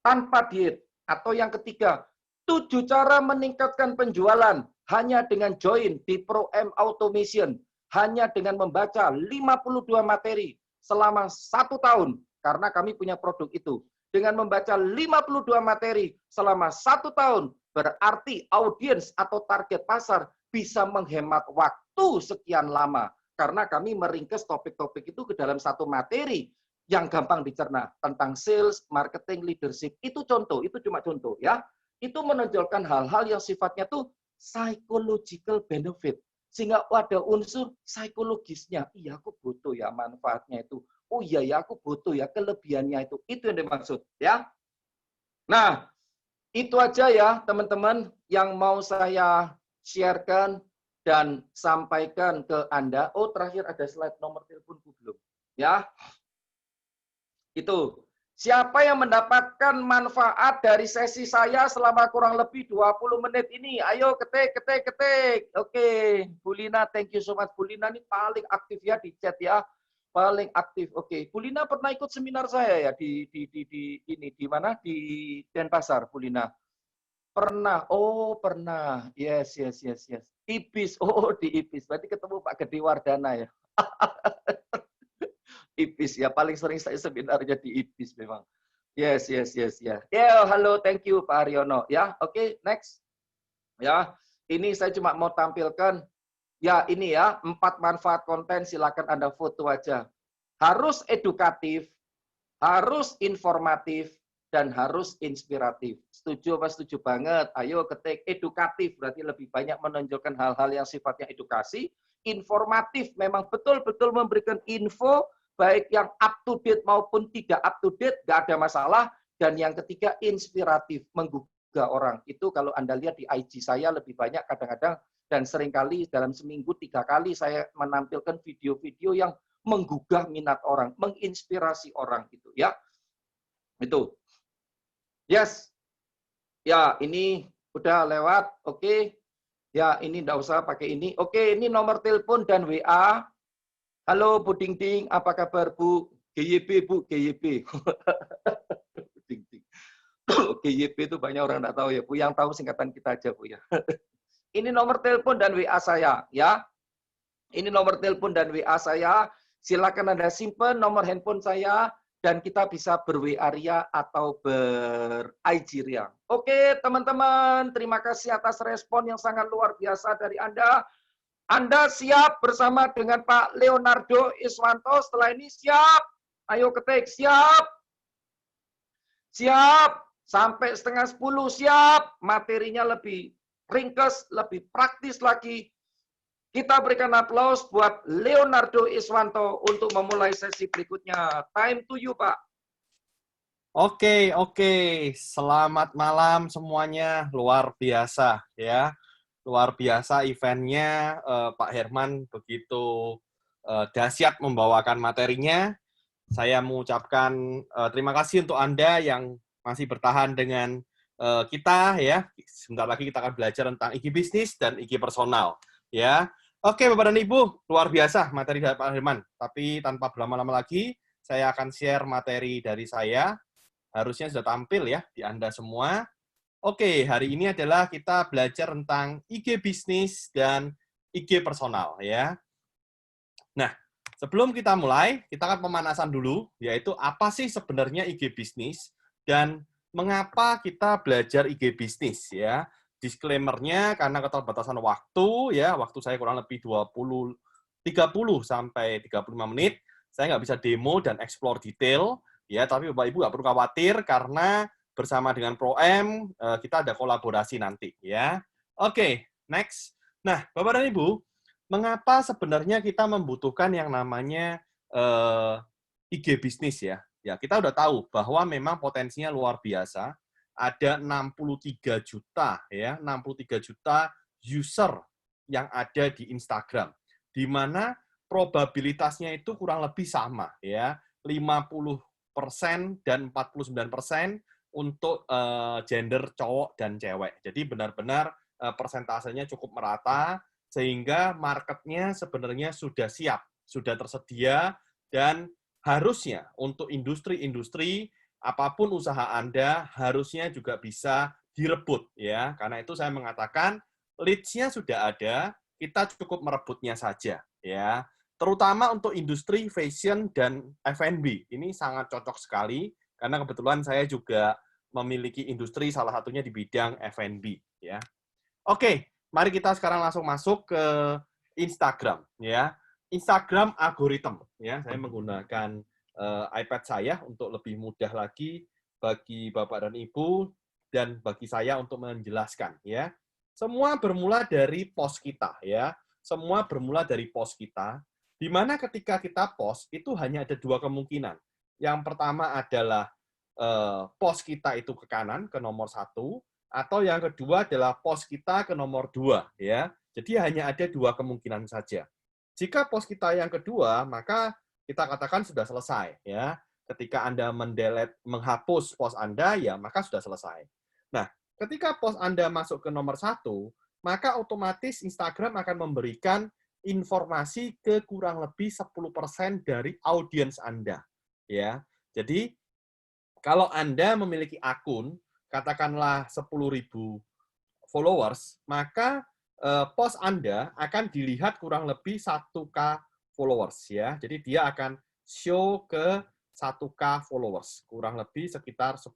tanpa diet. Atau yang ketiga, 7 cara meningkatkan penjualan hanya dengan join di Pro M Automation. Hanya dengan membaca 52 materi selama 1 tahun. Karena kami punya produk itu. Dengan membaca 52 materi selama 1 tahun, berarti audiens atau target pasar bisa menghemat waktu sekian lama. Karena kami meringkas topik-topik itu ke dalam 1 materi yang gampang dicerna. Tentang sales, marketing, leadership. Itu contoh, itu cuma contoh ya. Itu menonjolkan hal-hal yang sifatnya tuh psychological benefit. Sehingga ada unsur psikologisnya. Iya, aku butuh ya manfaatnya itu. Oh iya ya, aku butuh ya kelebihannya itu. Itu yang dimaksud ya. Nah, itu aja ya teman-teman yang mau saya sharekan dan sampaikan ke Anda. Oh, terakhir ada slide nomor teleponku belum? Ya. Itu. Siapa yang mendapatkan manfaat dari sesi saya selama kurang lebih 20 menit ini? Ayo ketik, ketik, ketik. Oke, Bulina, thank you so much. Bulina ini paling aktif ya di chat ya. Paling aktif. Oke, Bulina pernah ikut seminar saya ya di mana? Di Denpasar, Bulina. Pernah. Oh, pernah. Yes. IBIS. Oh, di IBIS. Berarti ketemu Pak Gede Wardana ya. IBIS ya, paling sering saya seminarnya di IBIS memang. Yes. Ya, halo, thank you Pak Haryono. Ya, oke, next. Ya, ini saya cuma mau tampilkan. Ya, ini ya, 4 manfaat konten, silakan Anda foto aja. Harus edukatif, harus informatif, dan harus inspiratif. Setuju apa setuju banget? Ayo ketik edukatif, berarti lebih banyak menonjolkan hal-hal yang sifatnya edukasi. Informatif, memang betul-betul memberikan info, baik yang up to date maupun tidak up to date, nggak ada masalah. Dan yang ketiga, inspiratif, menggugah orang. Itu kalau Anda lihat di IG saya lebih banyak kadang-kadang, dan seringkali dalam seminggu 3 kali saya menampilkan video-video yang menggugah minat orang, menginspirasi orang gitu ya. Itu. Yes. Ya, ini udah lewat. Oke. Ya, ini enggak usah pakai ini. Oke, ini nomor telepon dan WA. Halo Bu Ding Ding, apa kabar Bu? GYP Bu, GYP. Ding Ding. GYP itu banyak orang enggak tahu ya Bu. Yang tahu singkatan kita aja Bu ya. Ini nomor telepon dan WA saya ya. Ini nomor telepon dan WA saya. Silakan Anda simpan nomor handphone saya dan kita bisa ber-WA ria atau ber-IG ria. Oke, teman-teman, terima kasih atas respon yang sangat luar biasa dari Anda. Anda siap bersama dengan Pak Leonardo Iswanto setelah ini? Siap? Ayo ketik, siap? Siap? Sampai 9:30 siap? Materinya lebih ringkas, lebih praktis lagi. Kita berikan aplaus buat Leonardo Iswanto untuk memulai sesi berikutnya. Time to you, Pak. Oke. Selamat malam semuanya. Luar biasa ya. Luar biasa eventnya. Pak Herman begitu dahsyat membawakan materinya. Saya mengucapkan terima kasih untuk Anda yang masih bertahan dengan kita ya. Sebentar lagi kita akan belajar tentang IG bisnis dan IG personal ya. Oke, Bapak dan Ibu, luar biasa materi dari Pak Herman. Tapi tanpa berlama-lama lagi, saya akan share materi dari saya. Harusnya sudah tampil ya di Anda semua. Oke, hari ini adalah kita belajar tentang IG bisnis dan IG personal ya. Nah, sebelum kita mulai, kita akan pemanasan dulu, yaitu apa sih sebenarnya IG bisnis dan mengapa kita belajar IG bisnis ya. Disclaimer-nya karena keterbatasan waktu ya, waktu saya kurang lebih 30 sampai 35 menit, saya nggak bisa demo dan explore detail ya, tapi Bapak Ibu nggak perlu khawatir karena bersama dengan Pro M kita ada kolaborasi nanti ya. Oke, next. Nah, Bapak dan Ibu, mengapa sebenarnya kita membutuhkan yang namanya IG bisnis ya? Ya, kita udah tahu bahwa memang potensinya luar biasa. Ada 63 juta ya, 63 juta user yang ada di Instagram. Di mana probabilitasnya itu kurang lebih sama ya, 50% dan 49% untuk gender cowok dan cewek. Jadi benar-benar persentasenya cukup merata, sehingga marketnya sebenarnya sudah siap, sudah tersedia, dan harusnya untuk industri-industri, apapun usaha Anda, harusnya juga bisa direbut. Ya. Karena itu saya mengatakan, leads-nya sudah ada, kita cukup merebutnya saja. Ya. Terutama untuk industri fashion dan F&B. Ini sangat cocok sekali, karena kebetulan saya juga memiliki industri, salah satunya di bidang F&B. Ya. Oke, mari kita sekarang langsung masuk ke Instagram, ya. Instagram algoritma, ya. Saya menggunakan iPad saya untuk lebih mudah lagi bagi Bapak dan Ibu dan bagi saya untuk menjelaskan, ya. Semua bermula dari post kita, ya. Semua bermula dari post kita, di mana ketika kita post itu hanya ada dua kemungkinan. Yang pertama adalah post kita itu ke kanan, ke nomor 1, atau yang kedua adalah post kita ke nomor 2, ya. Jadi hanya ada dua kemungkinan saja. Jika post kita yang kedua, maka kita katakan sudah selesai, ya. Ketika Anda menghapus post Anda, ya maka sudah selesai. Nah, ketika post Anda masuk ke nomor 1, maka otomatis Instagram akan memberikan informasi ke kurang lebih 10% dari audiens Anda, ya. Jadi kalau Anda memiliki akun katakanlah 10.000 followers, maka post Anda akan dilihat kurang lebih 1K followers ya. Jadi dia akan show ke 1K followers, kurang lebih sekitar 10%.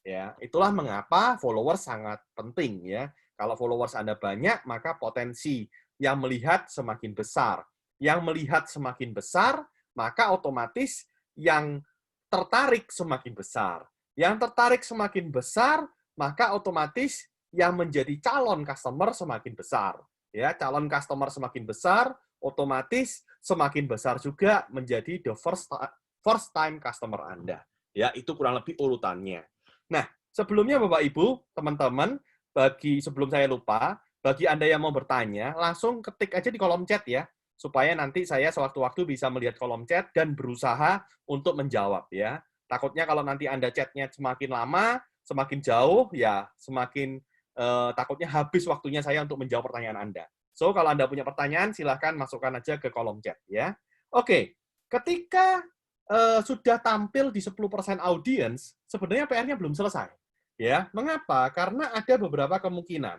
Ya, itulah mengapa followers sangat penting ya. Kalau followers Anda banyak, maka potensi yang melihat semakin besar. Yang melihat semakin besar, maka otomatis yang tertarik semakin besar. Yang tertarik semakin besar, maka otomatis yang menjadi calon customer semakin besar. Ya, calon customer semakin besar, otomatis semakin besar juga menjadi the first time customer Anda. Ya, itu kurang lebih urutannya. Nah, sebelumnya Bapak Ibu, teman-teman, sebelum saya lupa, bagi Anda yang mau bertanya, langsung ketik aja di kolom chat ya, supaya nanti saya sewaktu-waktu bisa melihat kolom chat dan berusaha untuk menjawab ya. Takutnya kalau nanti Anda chatnya semakin lama, semakin jauh, ya semakin takutnya habis waktunya saya untuk menjawab pertanyaan Anda. So, kalau Anda punya pertanyaan, silahkan masukkan aja ke kolom chat ya. Oke, ketika sudah tampil di 10% audiens, sebenarnya PR-nya belum selesai. Ya, mengapa? Karena ada beberapa kemungkinan.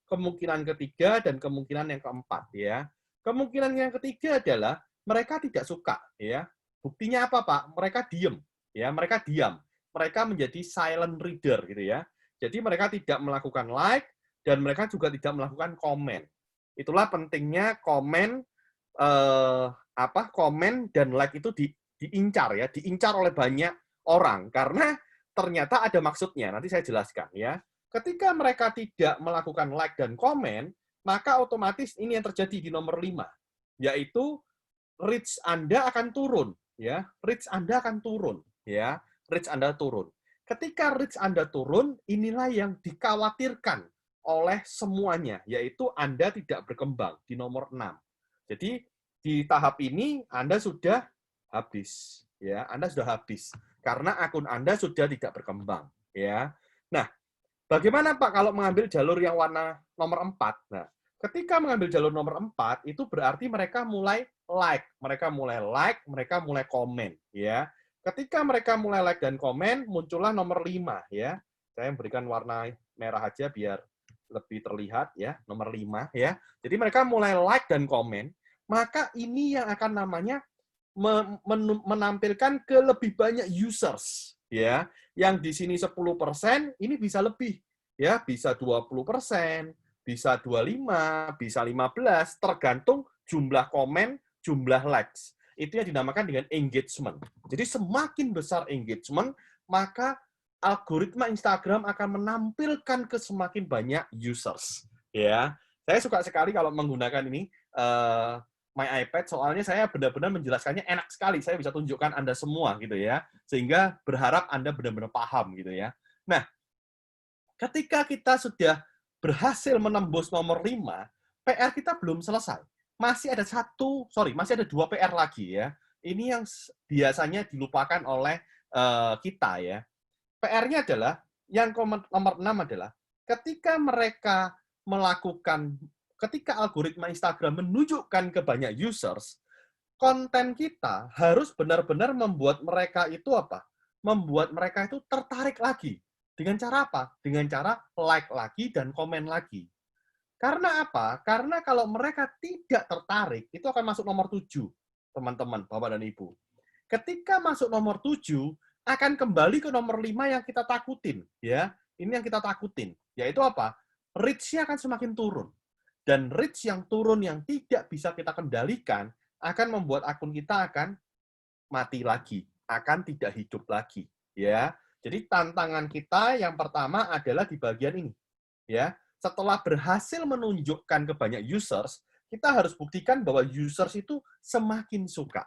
Kemungkinan ketiga dan kemungkinan yang keempat ya. Kemungkinan yang ketiga adalah mereka tidak suka ya. Buktinya apa, Pak? Mereka diam. Ya, mereka diam. Mereka menjadi silent reader gitu ya. Jadi mereka tidak melakukan like dan mereka juga tidak melakukan komen. Itulah pentingnya komen komen dan like itu diincar ya, diincar oleh banyak orang karena ternyata ada maksudnya. Nanti saya jelaskan ya. Ketika mereka tidak melakukan like dan komen, maka otomatis ini yang terjadi di nomor 5, yaitu reach Anda akan turun ya. Reach Anda akan turun ya. Reach Anda turun. Ketika reach Anda turun, inilah yang dikhawatirkan oleh semuanya, yaitu Anda tidak berkembang di nomor 6. Jadi di tahap ini Anda sudah habis ya, Anda sudah habis karena akun Anda sudah tidak berkembang ya. Nah, bagaimana Pak kalau mengambil jalur yang warna nomor 4? Nah, ketika mengambil jalur nomor 4 itu berarti mereka mulai like, mereka mulai komen ya. Ketika mereka mulai like dan komen, muncullah nomor 5 ya. Saya berikan warna merah aja biar lebih terlihat ya, nomor 5 ya. Jadi mereka mulai like dan komen, maka ini yang akan namanya menampilkan ke lebih banyak users ya. Yang di sini 10%, ini bisa lebih ya, bisa 20%, bisa 25, bisa 15, tergantung jumlah komen, jumlah likes. Itu yang dinamakan dengan engagement. Jadi semakin besar engagement, maka algoritma Instagram akan menampilkan ke semakin banyak users ya. Saya suka sekali kalau menggunakan ini, My iPad, soalnya saya benar-benar menjelaskannya enak sekali. Saya bisa tunjukkan Anda semua gitu ya, sehingga berharap Anda benar-benar paham gitu ya. Nah, ketika kita sudah berhasil menembus nomor 5, PR kita belum selesai. Masih ada 2 PR lagi ya. Ini yang biasanya dilupakan oleh kita ya. PR-nya adalah, yang nomor 6 adalah, ketika mereka ketika algoritma Instagram menunjukkan ke banyak users, konten kita harus benar-benar membuat mereka itu apa? Membuat mereka itu tertarik lagi. Dengan cara apa? Dengan cara like lagi dan komen lagi. Karena apa? Karena kalau mereka tidak tertarik, itu akan masuk nomor 7, teman-teman, Bapak dan Ibu. Ketika masuk nomor 7, akan kembali ke nomor 5 yang kita takutin. Ya, ini yang kita takutin. Yaitu apa? Reach-nya akan semakin turun. Dan reach yang turun yang tidak bisa kita kendalikan akan membuat akun kita akan mati lagi, akan tidak hidup lagi. Ya, jadi tantangan kita yang pertama adalah di bagian ini. Ya, setelah berhasil menunjukkan ke banyak users, kita harus buktikan bahwa users itu semakin suka.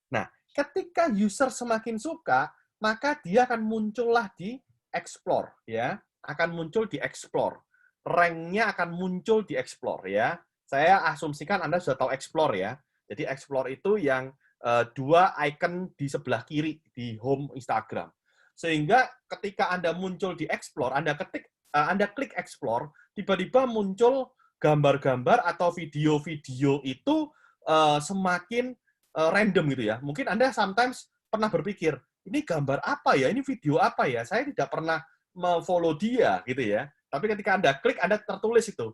Nah, ketika user semakin suka, maka dia akan muncullah di explore, ya, akan muncul di explore. Rank-nya akan muncul di explore, ya. Saya asumsikan Anda sudah tahu explore, ya. Jadi explore itu yang 2 icon di sebelah kiri di home Instagram. Sehingga ketika Anda muncul di explore, Anda klik explore, tiba-tiba muncul gambar-gambar atau video-video itu semakin random gitu ya. Mungkin Anda sometimes pernah berpikir, ini gambar apa ya? Ini video apa ya? Saya tidak pernah follow dia gitu ya. Tapi ketika Anda klik, Anda tertulis itu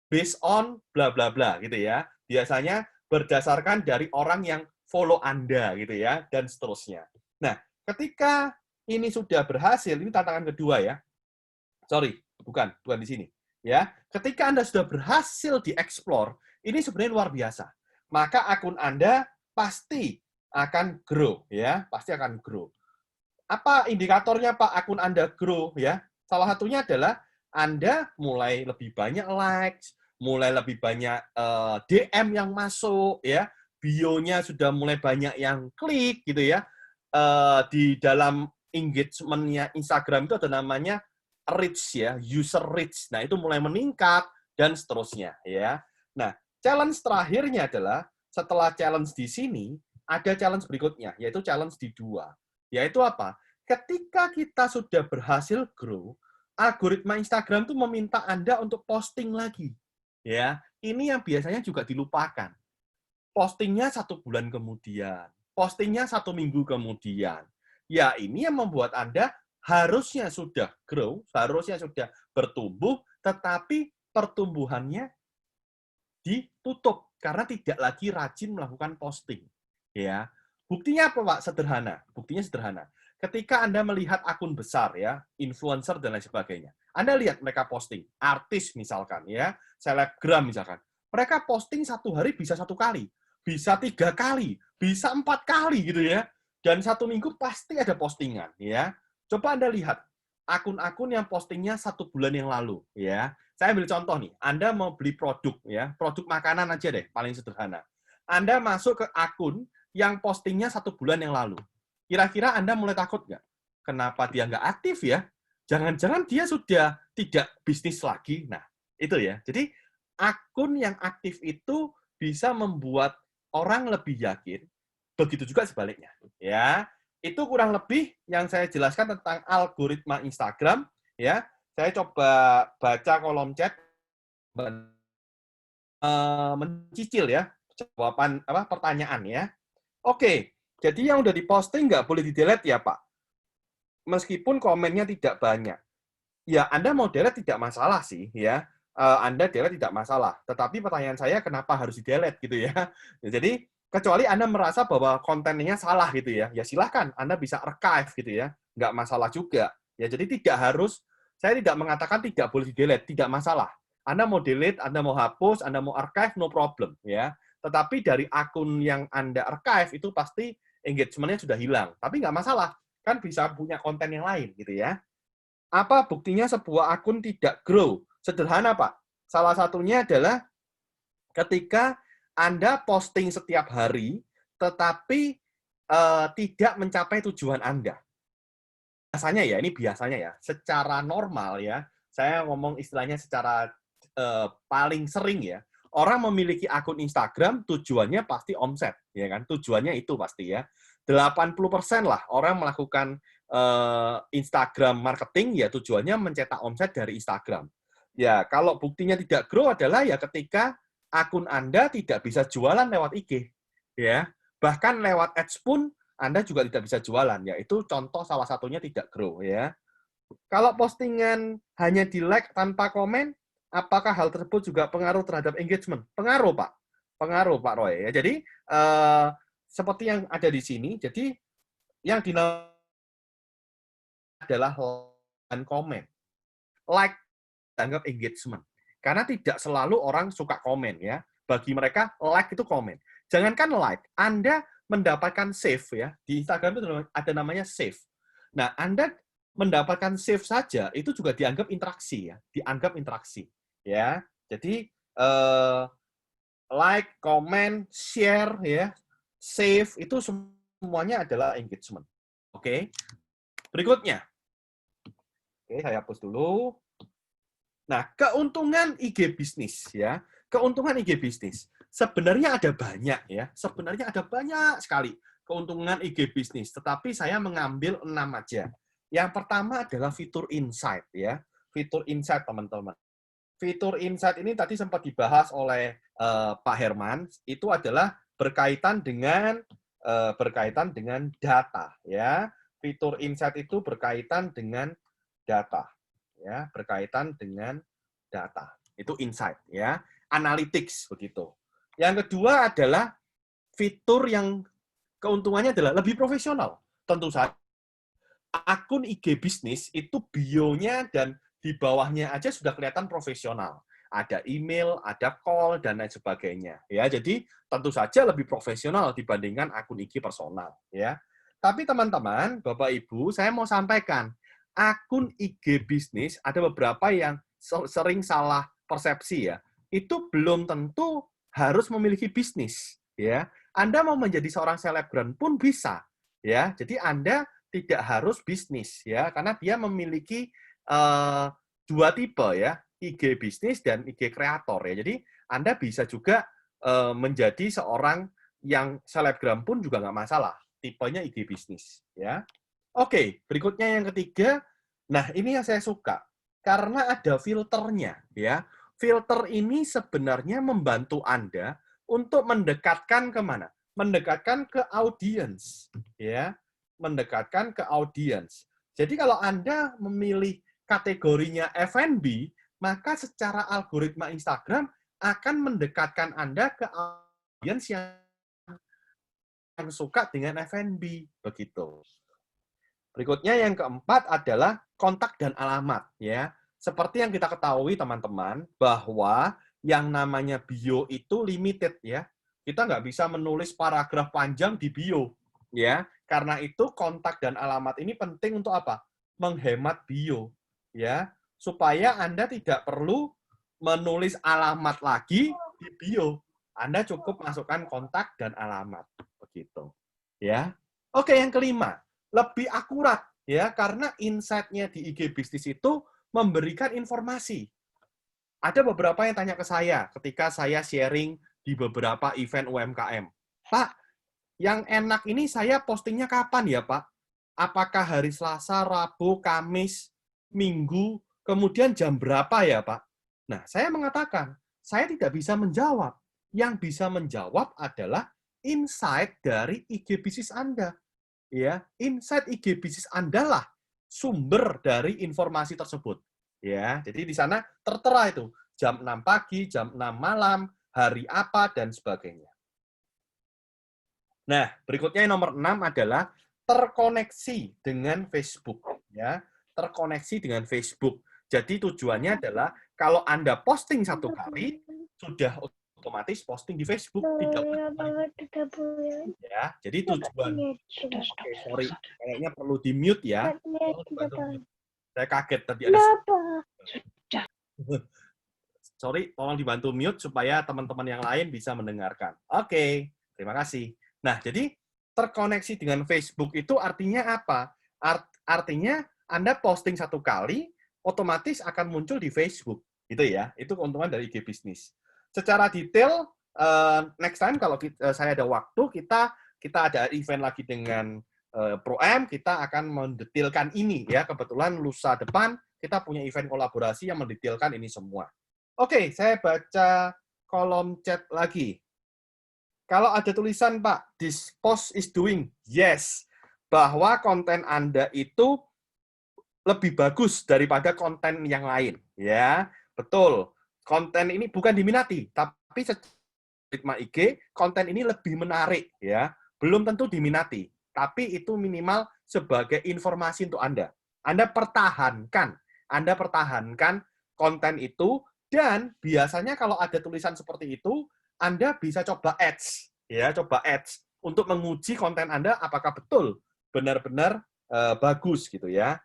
based on bla bla bla gitu ya. Biasanya berdasarkan dari orang yang follow Anda gitu ya, dan seterusnya. Nah, ketika ini sudah berhasil, ini tantangan kedua ya. Sorry, bukan di sini. Ya, ketika Anda sudah berhasil di explore, ini sebenarnya luar biasa. Maka akun Anda pasti akan grow ya, pasti akan grow. Apa indikatornya Pak akun Anda grow ya? Salah satunya adalah Anda mulai lebih banyak likes, mulai lebih banyak DM yang masuk ya, bio-nya sudah mulai banyak yang klik gitu ya. Di dalam engagement-nya Instagram itu ada namanya reach ya, user reach. Nah, itu mulai meningkat dan seterusnya ya. Nah, challenge terakhirnya adalah setelah challenge di sini, ada challenge berikutnya, yaitu challenge di 2. Yaitu apa? Ketika kita sudah berhasil grow, algoritma Instagram tuh meminta Anda untuk posting lagi. Ya, ini yang biasanya juga dilupakan. Postingnya 1 bulan kemudian, postingnya 1 minggu kemudian. Ya, ini yang membuat Anda harusnya sudah grow, harusnya sudah bertumbuh, tetapi pertumbuhannya ditutup karena tidak lagi rajin melakukan posting. Ya, buktinya apa Pak? Sederhana. Buktinya sederhana. Ketika Anda melihat akun besar ya, influencer dan lain sebagainya, Anda lihat mereka posting, artis misalkan ya, selebgram misalkan, mereka posting 1 hari bisa 1 kali, bisa 3 kali, bisa 4 kali gitu ya, dan 1 minggu pasti ada postingan ya. Coba Anda lihat akun-akun yang postingnya 1 bulan yang lalu ya. Saya ambil contoh nih, Anda mau beli produk ya, produk makanan aja deh, paling sederhana. Anda masuk ke akun yang postingnya 1 bulan yang lalu. Kira-kira Anda mulai takut nggak? Kenapa dia nggak aktif ya? Jangan-jangan dia sudah tidak bisnis lagi. Nah, itu ya. Jadi, akun yang aktif itu bisa membuat orang lebih yakin. Begitu juga sebaliknya. Ya, itu kurang lebih yang saya jelaskan tentang algoritma Instagram. Ya, saya coba baca kolom chat, mencicil ya jawaban pertanyaan ya. Oke, jadi yang udah diposting nggak boleh di-delete ya Pak? Meskipun komennya tidak banyak. Ya, Anda mau delete tidak masalah sih ya. Anda delete tidak masalah. Tetapi pertanyaan saya kenapa harus di-delete gitu ya. Jadi kecuali Anda merasa bahwa kontennya salah gitu ya. Ya silahkan, Anda bisa archive gitu ya. Nggak masalah juga. Ya, jadi tidak harus, saya tidak mengatakan tidak boleh di-delete, tidak masalah. Anda mau delete, Anda mau hapus, Anda mau archive, no problem ya. Tetapi dari akun yang Anda archive itu pasti engagement-nya sudah hilang. Tapi nggak masalah, kan bisa punya konten yang lain gitu ya. Apa buktinya sebuah akun tidak grow? Sederhana, Pak. Salah satunya adalah ketika Anda posting setiap hari, tetapi tidak mencapai tujuan Anda. Biasanya ya, ini biasanya ya, secara normal ya, saya ngomong istilahnya secara paling sering ya, orang memiliki akun Instagram tujuannya pasti omset, ya kan? Tujuannya itu pasti ya. 80% lah orang melakukan Instagram marketing ya tujuannya mencetak omset dari Instagram. Ya, kalau buktinya tidak grow adalah ya ketika akun Anda tidak bisa jualan lewat IG, ya. Bahkan lewat ads pun Anda juga tidak bisa jualan, ya. Itu contoh salah satunya tidak grow, ya. Kalau postingan hanya di-like tanpa komen, apakah hal tersebut juga pengaruh terhadap engagement? Pengaruh, Pak. Pengaruh, Pak Roy. Ya. Jadi, seperti yang ada di sini, jadi yang dinamakan adalah like dan komen. Like dianggap engagement. Karena tidak selalu orang suka komen, ya. Bagi mereka, like itu komen. Jangankan like, Anda mendapatkan save, ya. Di Instagram itu ada namanya save. Nah, Anda mendapatkan save saja itu juga dianggap interaksi ya, dianggap interaksi ya. Jadi like, comment, share ya, save itu semuanya adalah engagement. Oke. Berikutnya. Oke, saya hapus dulu. Nah, keuntungan IG bisnis ya. Keuntungan IG bisnis. Sebenarnya ada banyak ya. Sebenarnya ada banyak sekali keuntungan IG bisnis, tetapi saya mengambil 6 aja. Yang pertama adalah fitur insight ya. Fitur insight teman-teman. Fitur insight ini tadi sempat dibahas oleh Pak Herman, itu adalah berkaitan dengan data ya. Fitur insight itu berkaitan dengan data ya, berkaitan dengan data. Itu insight ya. Analytics begitu. Yang kedua adalah fitur yang keuntungannya adalah lebih profesional. Tentu saja akun IG bisnis itu bio-nya dan di bawahnya aja sudah kelihatan profesional. Ada email, ada call, dan lain sebagainya. Ya, jadi tentu saja lebih profesional dibandingkan akun IG personal. Ya. Tapi teman-teman, Bapak Ibu, saya mau sampaikan, akun IG bisnis ada beberapa yang sering salah persepsi ya. Itu belum tentu harus memiliki bisnis. Ya, Anda mau menjadi seorang selebgram pun bisa. Ya, jadi Anda tidak harus bisnis ya, karena dia memiliki dua tipe ya, IG bisnis dan IG kreator ya. Jadi Anda bisa juga menjadi seorang yang selebgram pun juga nggak masalah, tipenya IG bisnis ya. Oke, berikutnya yang ketiga, nah ini yang saya suka karena ada filternya ya. Filter ini sebenarnya membantu Anda untuk mendekatkan kemana? Mendekatkan ke audiens ya. Mendekatkan ke audiens. Jadi kalau Anda memilih kategorinya F&B, maka secara algoritma Instagram akan mendekatkan Anda ke audiens yang suka dengan F&B begitu. Berikutnya yang keempat adalah kontak dan alamat ya. Seperti yang kita ketahui teman-teman bahwa yang namanya bio itu limited ya. Kita nggak bisa menulis paragraf panjang di bio ya. Karena itu kontak dan alamat ini penting untuk apa? Menghemat bio ya, supaya Anda tidak perlu menulis alamat lagi di bio. Anda cukup masukkan kontak dan alamat begitu. Ya. Oke, yang kelima, lebih akurat ya, karena insight-nya di IG bisnis itu memberikan informasi. Ada beberapa yang tanya ke saya ketika saya sharing di beberapa event UMKM. Pak, yang enak ini saya postingnya kapan ya, Pak? Apakah hari Selasa, Rabu, Kamis, Minggu, kemudian jam berapa ya, Pak? Nah, saya mengatakan, saya tidak bisa menjawab. Yang bisa menjawab adalah insight dari IG bisnis Anda. Ya, insight IG bisnis Anda lah sumber dari informasi tersebut. Ya, jadi di sana tertera itu jam 6 pagi, jam 6 malam, hari apa dan sebagainya. Nah, berikutnya yang nomor 6 adalah terkoneksi dengan Facebook ya. Terkoneksi dengan Facebook. Jadi tujuannya adalah kalau Anda posting satu kali sudah otomatis posting di Facebook tidak ya. Jadi tujuan sorry, kayaknya perlu di-mute ya. Saya kaget tadi ada tolong dibantu mute supaya teman-teman yang lain bisa mendengarkan. Oke, terima kasih. Nah, jadi terkoneksi dengan Facebook itu artinya apa? Artinya Anda posting satu kali, otomatis akan muncul di Facebook. Gitu ya, itu keuntungan dari IG Business. Secara detail, next time kalau saya ada waktu, kita ada event lagi dengan Pro-M, kita akan mendetailkan ini ya. Kebetulan lusa depan kita punya event kolaborasi yang mendetailkan ini semua. Oke, saya baca kolom chat lagi. Kalau ada tulisan, Pak, this post is doing, yes, bahwa konten Anda itu lebih bagus daripada konten yang lain. Ya, betul. Konten ini bukan diminati, tapi algoritma IG, konten ini lebih menarik. Ya, belum tentu diminati, tapi itu minimal sebagai informasi untuk Anda. Anda pertahankan konten itu. Dan biasanya kalau ada tulisan seperti itu, Anda bisa coba ads, ya, coba ads untuk menguji konten Anda apakah betul benar-benar bagus gitu ya.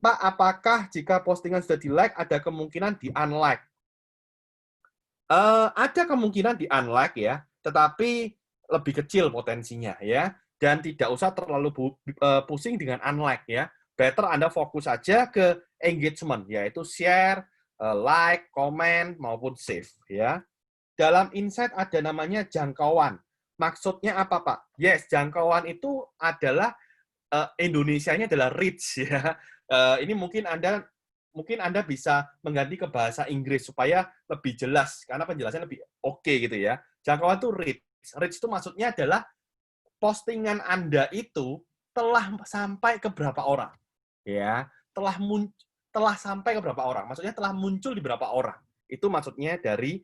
Pak, apakah jika postingan sudah di-like ada kemungkinan di-unlike? Ada kemungkinan di-unlike ya, tetapi lebih kecil potensinya ya, dan tidak usah terlalu pusing dengan unlike ya. Better Anda fokus saja ke engagement, yaitu share, like, komen, maupun save. Ya. Dalam insight ada namanya jangkauan. Maksudnya apa, Pak? Yes, jangkauan itu adalah Indonesianya adalah reach. Ya. Ini mungkin Anda bisa mengganti ke bahasa Inggris supaya lebih jelas, karena penjelasannya lebih oke gitu ya. Jangkauan itu reach. Reach itu maksudnya adalah postingan Anda itu telah sampai ke berapa orang. Ya, telah sampai ke berapa orang. Maksudnya telah muncul di berapa orang. Itu maksudnya dari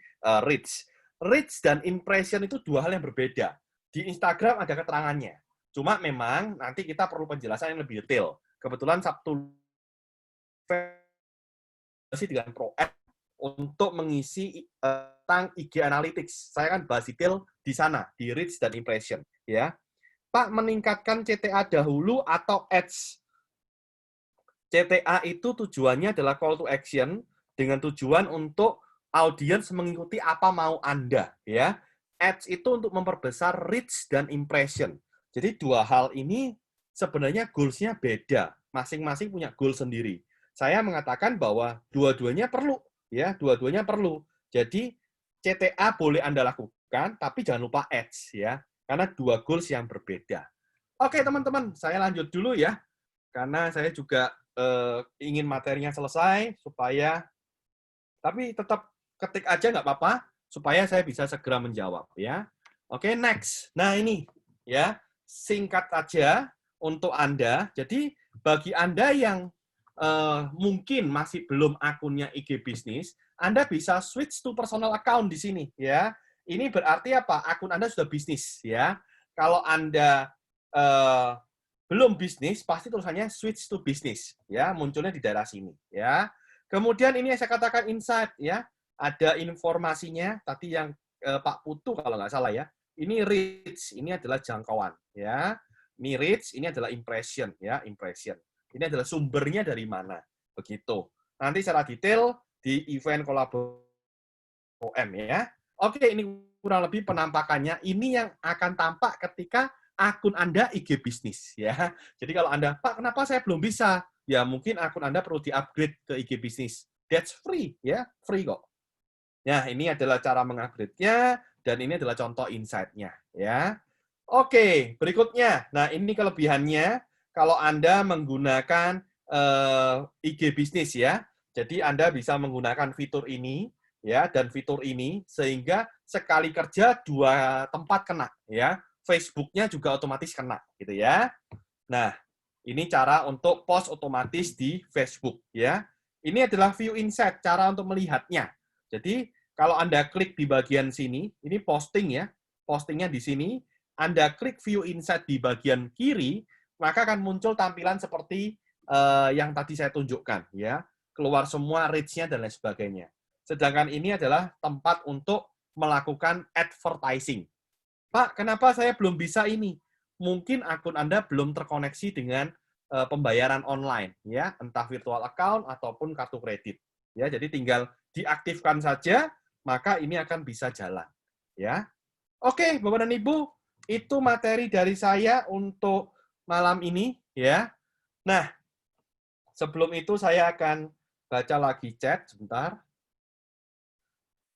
reach. Reach dan impression itu dua hal yang berbeda. Di Instagram ada keterangannya. Cuma memang nanti kita perlu penjelasan yang lebih detail. Kebetulan Sabtu dengan Pro-M untuk mengisi tentang IG Analytics. Saya akan bahas detail di sana, di reach dan impression. Ya, Pak, meningkatkan CTA dahulu atau ads? CTA itu tujuannya adalah call to action dengan tujuan untuk audiens mengikuti apa mau Anda, ya. Ads itu untuk memperbesar reach dan impression. Jadi dua hal ini sebenarnya goals-nya beda, masing-masing punya goal sendiri. Saya mengatakan bahwa dua-duanya perlu, ya, dua-duanya perlu. Jadi CTA boleh Anda lakukan, tapi jangan lupa ads, ya, karena dua goals yang berbeda. Oke, teman-teman, saya lanjut dulu ya, karena saya juga ingin materinya selesai supaya, tapi tetap ketik aja nggak apa-apa supaya saya bisa segera menjawab ya. Oke, next. Nah ini ya, singkat aja untuk Anda. Jadi bagi Anda yang mungkin masih belum akunnya IG Business, Anda bisa switch to personal account di sini ya. Ini berarti apa? Akun Anda sudah bisnis ya. Kalau Anda belum bisnis, pasti tulisannya switch to business, ya, munculnya di daerah sini, ya. Kemudian ini yang saya katakan insight, ya, ada informasinya, tadi yang Pak Putu kalau nggak salah ya, ini reach, ini adalah jangkauan, ya. Ini reach, ini adalah impression, ya, impression. Ini adalah sumbernya dari mana, begitu. Nanti secara detail di event kolaborasi OM, ya. Oke, ini kurang lebih penampakannya. Ini yang akan tampak ketika akun Anda IG Business ya. Jadi kalau Anda, Pak, kenapa saya belum bisa? Ya mungkin akun Anda perlu di-upgrade ke IG Business. That's free ya, free kok. Nah, ini adalah cara mengupgrade-nya dan ini adalah contoh insight-nya ya. Oke, berikutnya. Nah, ini kelebihannya kalau Anda menggunakan IG Business ya. Jadi Anda bisa menggunakan fitur ini ya dan fitur ini sehingga sekali kerja dua tempat kena ya. Facebook-nya juga otomatis kena, gitu ya. Nah, ini cara untuk post otomatis di Facebook, ya. Ini adalah view insight, cara untuk melihatnya. Jadi, kalau Anda klik di bagian sini, ini posting ya, postingnya di sini, Anda klik view insight di bagian kiri, maka akan muncul tampilan seperti yang tadi saya tunjukkan, ya. Keluar semua reach-nya dan lain sebagainya. Sedangkan ini adalah tempat untuk melakukan advertising. Pak, kenapa saya belum bisa ini? Mungkin akun Anda belum terkoneksi dengan pembayaran online, ya, entah virtual account ataupun kartu kredit. Ya, jadi tinggal diaktifkan saja, maka ini akan bisa jalan. Ya. Oke, Bapak dan Ibu, itu materi dari saya untuk malam ini, ya. Nah, sebelum itu saya akan baca lagi chat sebentar.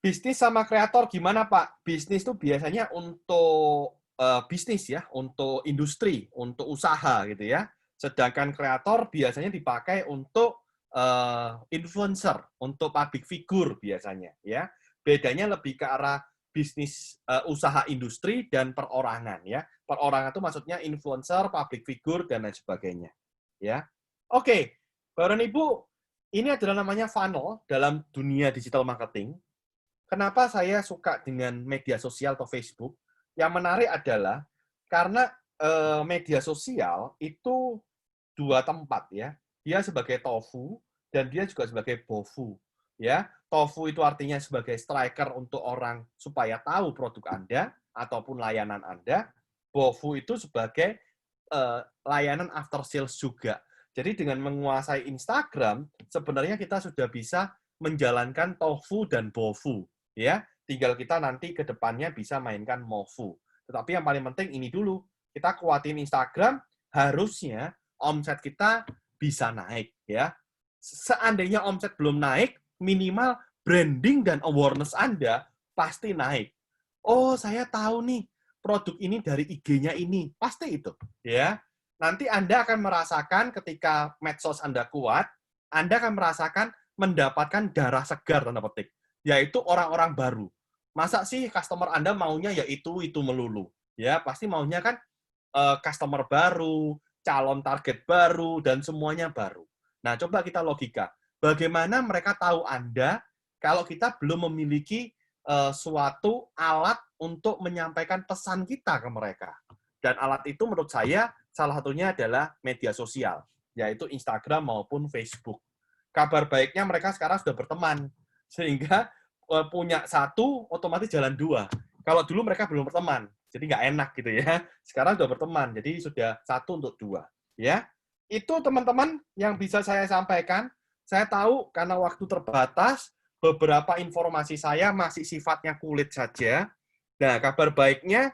Bisnis sama kreator gimana, Pak? Bisnis itu biasanya untuk bisnis ya, untuk industri, untuk usaha gitu ya. Sedangkan kreator biasanya dipakai untuk influencer, untuk public figure biasanya ya. Bedanya lebih ke arah bisnis usaha industri dan perorangan ya. Perorangan itu maksudnya influencer, public figure dan lain sebagainya. Ya. Oke, Bapak dan Ibu, ini adalah namanya funnel dalam dunia digital marketing. Kenapa saya suka dengan media sosial atau Facebook? Yang menarik adalah karena media sosial itu dua tempat ya. Dia sebagai tofu dan dia juga sebagai bofu. Ya, tofu itu artinya sebagai striker untuk orang supaya tahu produk Anda ataupun layanan Anda. Bofu itu sebagai layanan after sales juga. Jadi dengan menguasai Instagram, sebenarnya kita sudah bisa menjalankan tofu dan bofu. Ya, tinggal kita nanti ke depannya bisa mainkan mofu. Tetapi yang paling penting ini dulu, kita kuatin Instagram, harusnya omset kita bisa naik ya. Seandainya omset belum naik, minimal branding dan awareness Anda pasti naik. Oh, saya tahu nih produk ini dari IG-nya ini. Pasti itu, ya. Nanti Anda akan merasakan ketika medsos Anda kuat, Anda akan merasakan mendapatkan darah segar tanda petik, yaitu orang-orang baru. Masa sih customer Anda maunya ya itu melulu? Ya, pasti maunya kan customer baru, calon target baru, dan semuanya baru. Nah, coba kita logika. Bagaimana mereka tahu Anda kalau kita belum memiliki suatu alat untuk menyampaikan pesan kita ke mereka. Dan alat itu menurut saya salah satunya adalah media sosial, yaitu Instagram maupun Facebook. Kabar baiknya mereka sekarang sudah berteman, sehingga punya satu, otomatis jalan dua. Kalau dulu mereka belum berteman, jadi nggak enak gitu ya. Sekarang sudah berteman, jadi sudah satu untuk dua. Ya, itu teman-teman yang bisa saya sampaikan. Saya tahu karena waktu terbatas, beberapa informasi saya masih sifatnya kulit saja. Nah, kabar baiknya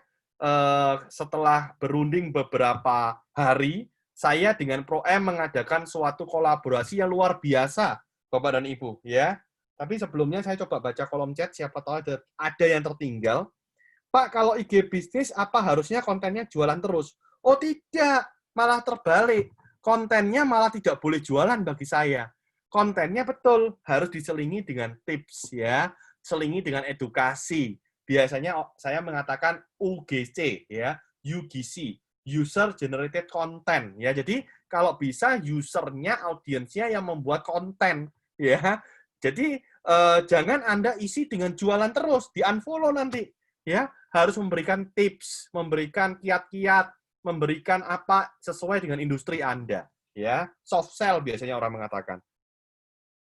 setelah berunding beberapa hari, saya dengan ProM mengadakan suatu kolaborasi yang luar biasa, Bapak dan Ibu. Ya, tapi sebelumnya saya coba baca kolom chat, siapa tahu ada yang tertinggal. Pak, kalau IG bisnis, apa harusnya kontennya jualan terus? Oh tidak, malah terbalik. Kontennya malah tidak boleh jualan bagi saya. Kontennya betul, harus diselingi dengan tips ya, selingi dengan edukasi. Biasanya saya mengatakan UGC ya, UGC, User Generated Content ya. Jadi kalau bisa usernya, audiensnya yang membuat konten ya. Jadi jangan Anda isi dengan jualan terus, di-unfollow nanti ya. Harus memberikan tips, memberikan kiat-kiat, memberikan apa sesuai dengan industri Anda. Ya, soft sell biasanya orang mengatakan.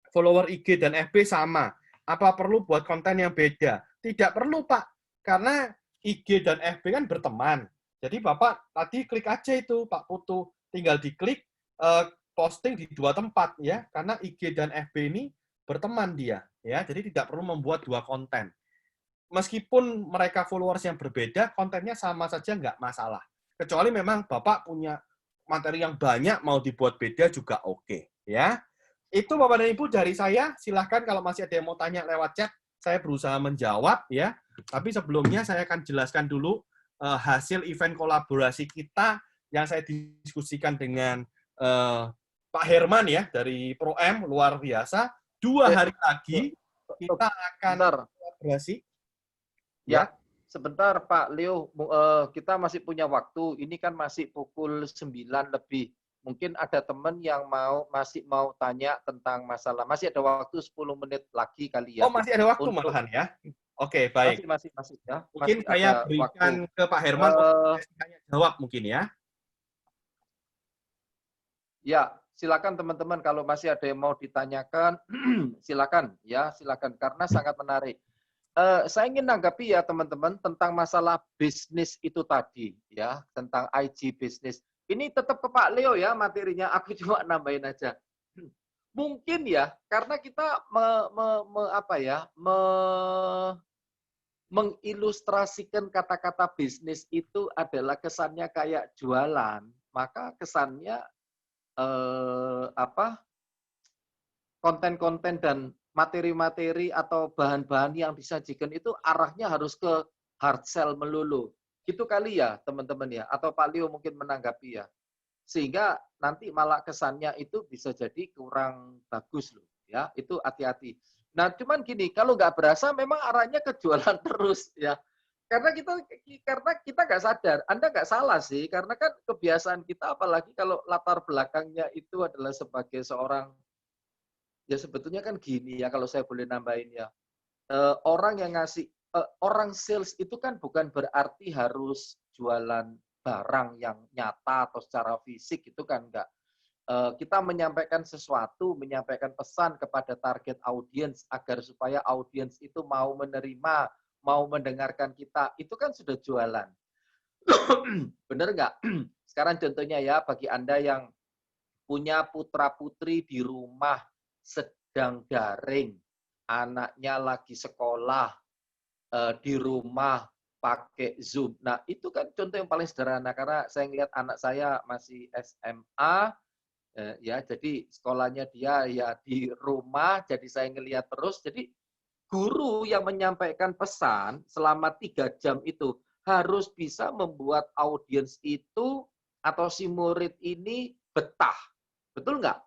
Follower IG dan FB sama. Apa perlu buat konten yang beda? Tidak perlu, Pak. Karena IG dan FB kan berteman. Jadi Bapak tadi klik aja itu, Pak Putu. Tinggal diklik posting di dua tempat ya. Karena IG dan FB ini berteman dia. Ya, jadi tidak perlu membuat dua konten. Meskipun mereka followers yang berbeda, kontennya sama saja nggak masalah. Kecuali memang Bapak punya materi yang banyak, mau dibuat beda juga oke. Ya. Itu Bapak dan Ibu dari saya. Silahkan kalau masih ada yang mau tanya lewat chat, saya berusaha menjawab. Ya. Tapi sebelumnya saya akan jelaskan dulu hasil event kolaborasi kita yang saya diskusikan dengan Pak Herman ya, dari ProM, luar biasa. 2 hari lagi kita akan kolaborasi. Ya, sebentar Pak Leo, kita masih punya waktu. Ini kan masih pukul 9 lebih. Mungkin ada teman yang masih mau tanya tentang masalah. Masih ada waktu 10 menit lagi kali ya. Oh, masih ada waktu malahan ya? Oke, baik. Masih ya. Mungkin masih saya berikan waktu ke Pak Herman untuk tanya jawab mungkin ya. Ya, silakan teman-teman kalau masih ada yang mau ditanyakan, silakan ya, silakan karena sangat menarik. Saya ingin nanggapi ya teman-teman tentang masalah bisnis itu tadi ya, tentang IG bisnis. Ini tetap ke Pak Leo ya materinya, aku cuma nambahin aja. Mungkin ya, karena kita mengilustrasikan kata-kata bisnis itu adalah kesannya kayak jualan, maka kesannya konten-konten dan materi-materi atau bahan-bahan yang disajikan itu arahnya harus ke hard sell melulu. Gitu kali ya, teman-teman ya, atau Pak Leo mungkin menanggapi ya. Sehingga nanti malah kesannya itu bisa jadi kurang bagus loh, ya. Itu hati-hati. Nah, cuman gini, kalau nggak berasa memang arahnya ke jualan terus ya. Karena kita nggak sadar, Anda nggak salah sih, karena kan kebiasaan kita apalagi kalau latar belakangnya itu adalah sebagai seorang, ya sebetulnya kan gini ya, kalau saya boleh nambahin ya, orang yang orang sales itu kan bukan berarti harus jualan barang yang nyata atau secara fisik, itu kan enggak. Kita menyampaikan sesuatu, menyampaikan pesan kepada target audiens agar supaya audiens itu mau menerima, mau mendengarkan kita, itu kan sudah jualan. Bener nggak? Sekarang contohnya ya, bagi Anda yang punya putra-putri di rumah sedang daring, anaknya lagi sekolah, di rumah pakai Zoom. Nah, itu kan contoh yang paling sederhana, karena saya ngelihat anak saya masih SMA, ya, jadi sekolahnya dia ya di rumah, jadi saya ngelihat terus. Jadi guru yang menyampaikan pesan selama 3 jam itu harus bisa membuat audiens itu atau si murid ini betah. Betul nggak?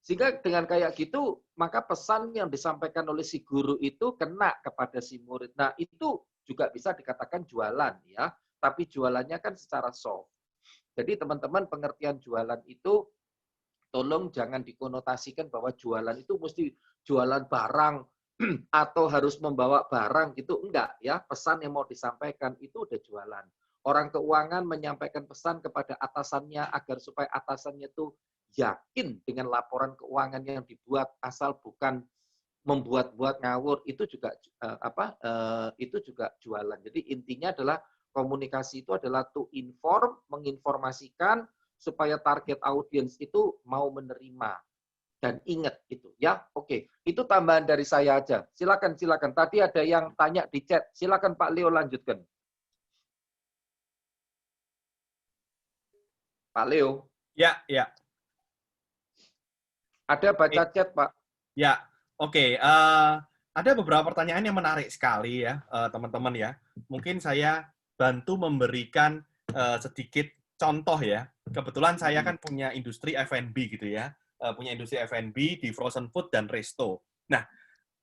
Sehingga dengan kayak gitu, maka pesan yang disampaikan oleh si guru itu kena kepada si murid. Nah, itu juga bisa dikatakan jualan ya, tapi jualannya kan secara soft. Jadi teman-teman, pengertian jualan itu tolong jangan dikonotasikan bahwa jualan itu mesti jualan barang atau harus membawa barang gitu, enggak ya. Pesan yang mau disampaikan itu udah jualan. Orang keuangan menyampaikan pesan kepada atasannya agar supaya atasannya itu yakin dengan laporan keuangan yang dibuat, asal bukan membuat-buat ngawur, itu juga itu juga jualan. Jadi intinya adalah komunikasi itu adalah to inform, menginformasikan supaya target audiens itu mau menerima dan ingat itu ya. Oke, itu tambahan dari saya aja. Silakan. Tadi ada yang tanya di chat. Silakan Pak Leo lanjutkan. Pak Leo. Ya, ya. Ada baca chat, Pak. Ya, oke. Ada beberapa pertanyaan yang menarik sekali ya, teman-teman ya. Mungkin saya bantu memberikan sedikit contoh ya. Kebetulan saya kan punya industri F&B gitu ya. Punya industri F&B di frozen food dan resto. Nah,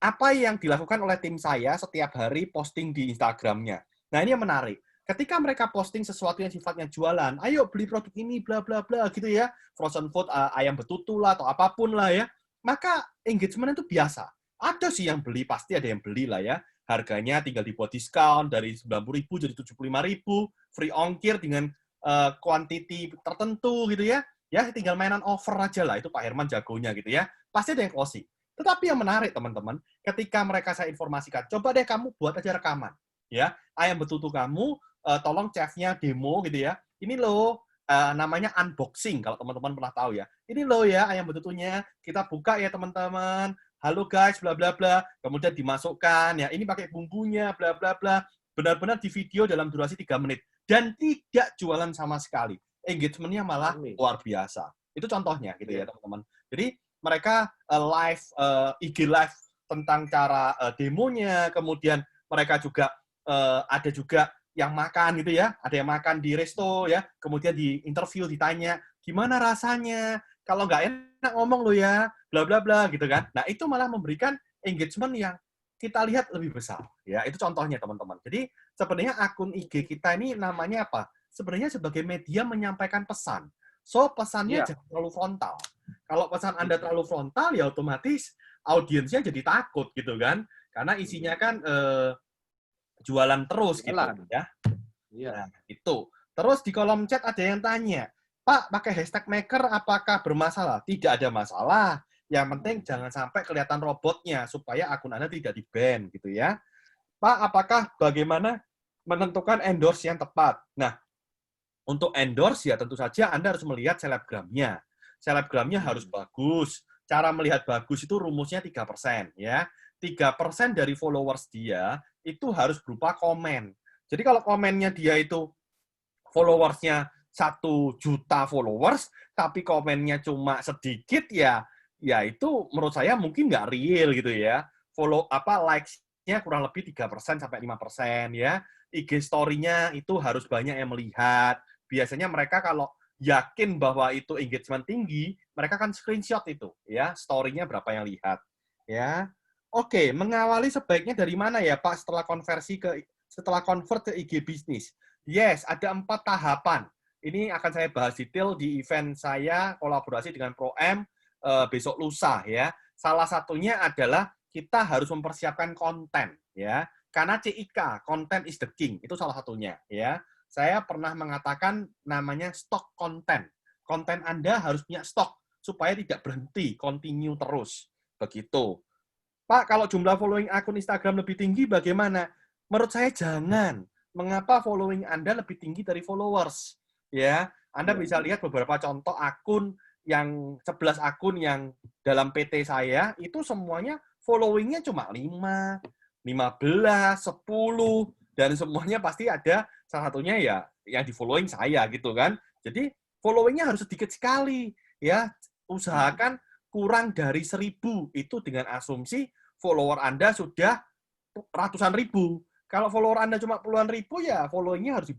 apa yang dilakukan oleh tim saya setiap hari posting di Instagramnya. Nah, ini yang menarik. Ketika mereka posting sesuatu yang sifatnya jualan, ayo beli produk ini, bla bla bla gitu ya, frozen food, ayam betutu lah atau apapun lah ya, maka engagement itu biasa. Ada sih yang beli, pasti ada yang beli lah ya. Harganya tinggal dibuat diskon dari 90.000 jadi 75.000, free ongkir dengan quantity tertentu gitu ya. Ya tinggal mainan offer aja lah, itu Pak Herman jagonya gitu ya. Pasti ada yang closing. Tetapi yang menarik teman-teman, ketika mereka saya informasikan, coba deh kamu buat aja rekaman, ya. Ayam betutu kamu, tolong chefnya demo gitu ya. Ini loh, namanya unboxing kalau teman-teman pernah tahu ya. Ini loh ya ayam betutunya, kita buka ya teman-teman. Halo guys, bla bla bla. Kemudian dimasukkan ya. Ini pakai bumbunya, bla bla bla. Benar-benar di video dalam durasi 3 menit dan tidak jualan sama sekali. Engagement-nya malah luar biasa. Itu contohnya gitu ya teman-teman. Jadi mereka live IG live tentang cara demonya, kemudian mereka juga ada juga yang makan gitu ya, ada yang makan di resto ya, kemudian di interview ditanya gimana rasanya, kalau nggak enak ngomong lo ya, bla bla bla gitu kan. Nah itu malah memberikan engagement yang kita lihat lebih besar ya. Itu contohnya teman-teman. Jadi sebenarnya akun IG kita ini namanya apa? Sebenarnya sebagai media menyampaikan pesan. So pesannya jangan terlalu frontal. Kalau pesan Anda terlalu frontal, ya otomatis audiensnya jadi takut gitu kan. Karena isinya kan jualan terus gitu ya. Nah, itu. Terus di kolom chat ada yang tanya, Pak, pakai hashtag maker apakah bermasalah? Tidak ada masalah. Yang penting jangan sampai kelihatan robotnya supaya akun Anda tidak di-ban gitu ya. Pak, apakah bagaimana menentukan endorse yang tepat? Nah, untuk endorse ya tentu saja Anda harus melihat selebgramnya. Selebgramnya harus bagus, cara melihat bagus itu rumusnya 3%, ya. 3% dari followers dia itu harus berupa komen. Jadi kalau komennya dia itu followersnya 1 juta followers, tapi komennya cuma sedikit, ya itu menurut saya mungkin nggak real gitu ya. Likes-nya kurang lebih 3% sampai 5% ya. IG story-nya itu harus banyak yang melihat. Biasanya mereka kalau yakin bahwa itu engagement tinggi, mereka kan screenshot itu ya, story-nya berapa yang lihat ya. Oke, mengawali sebaiknya dari mana ya Pak setelah convert ke IG bisnis? Yes, ada 4 tahapan. Ini akan saya bahas detail di event saya kolaborasi dengan Pro-M besok lusa ya. Salah satunya adalah kita harus mempersiapkan konten ya. Karena CIK, content is the king, itu salah satunya ya. Saya pernah mengatakan namanya stok konten. Konten Anda harus punya stok supaya tidak berhenti, continue terus. Begitu. Pak, kalau jumlah following akun Instagram lebih tinggi bagaimana? Menurut saya jangan. Mengapa following Anda lebih tinggi dari followers? Ya, Anda bisa lihat beberapa contoh akun 11 akun yang dalam PT saya itu semuanya followingnya cuma 5, 15, 10 dan semuanya pasti ada salah satunya ya yang di following saya gitu kan. Jadi followingnya harus sedikit sekali ya. Usahakan kurang dari 1.000 itu dengan asumsi follower Anda sudah ratusan ribu. Kalau follower Anda cuma puluhan ribu, ya followingnya harus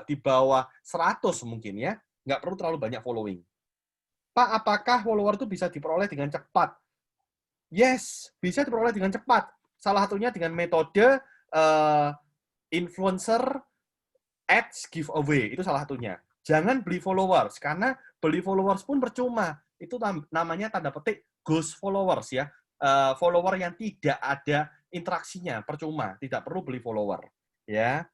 di bawah 100 mungkin ya. Nggak perlu terlalu banyak following. Pak, apakah follower itu bisa diperoleh dengan cepat? Yes, bisa diperoleh dengan cepat. Salah satunya dengan metode influencer ads giveaway. Itu salah satunya. Jangan beli followers, karena beli followers pun percuma. Itu namanya tanda petik ghost followers ya. Follower yang tidak ada interaksinya, percuma, tidak perlu beli follower. Ya,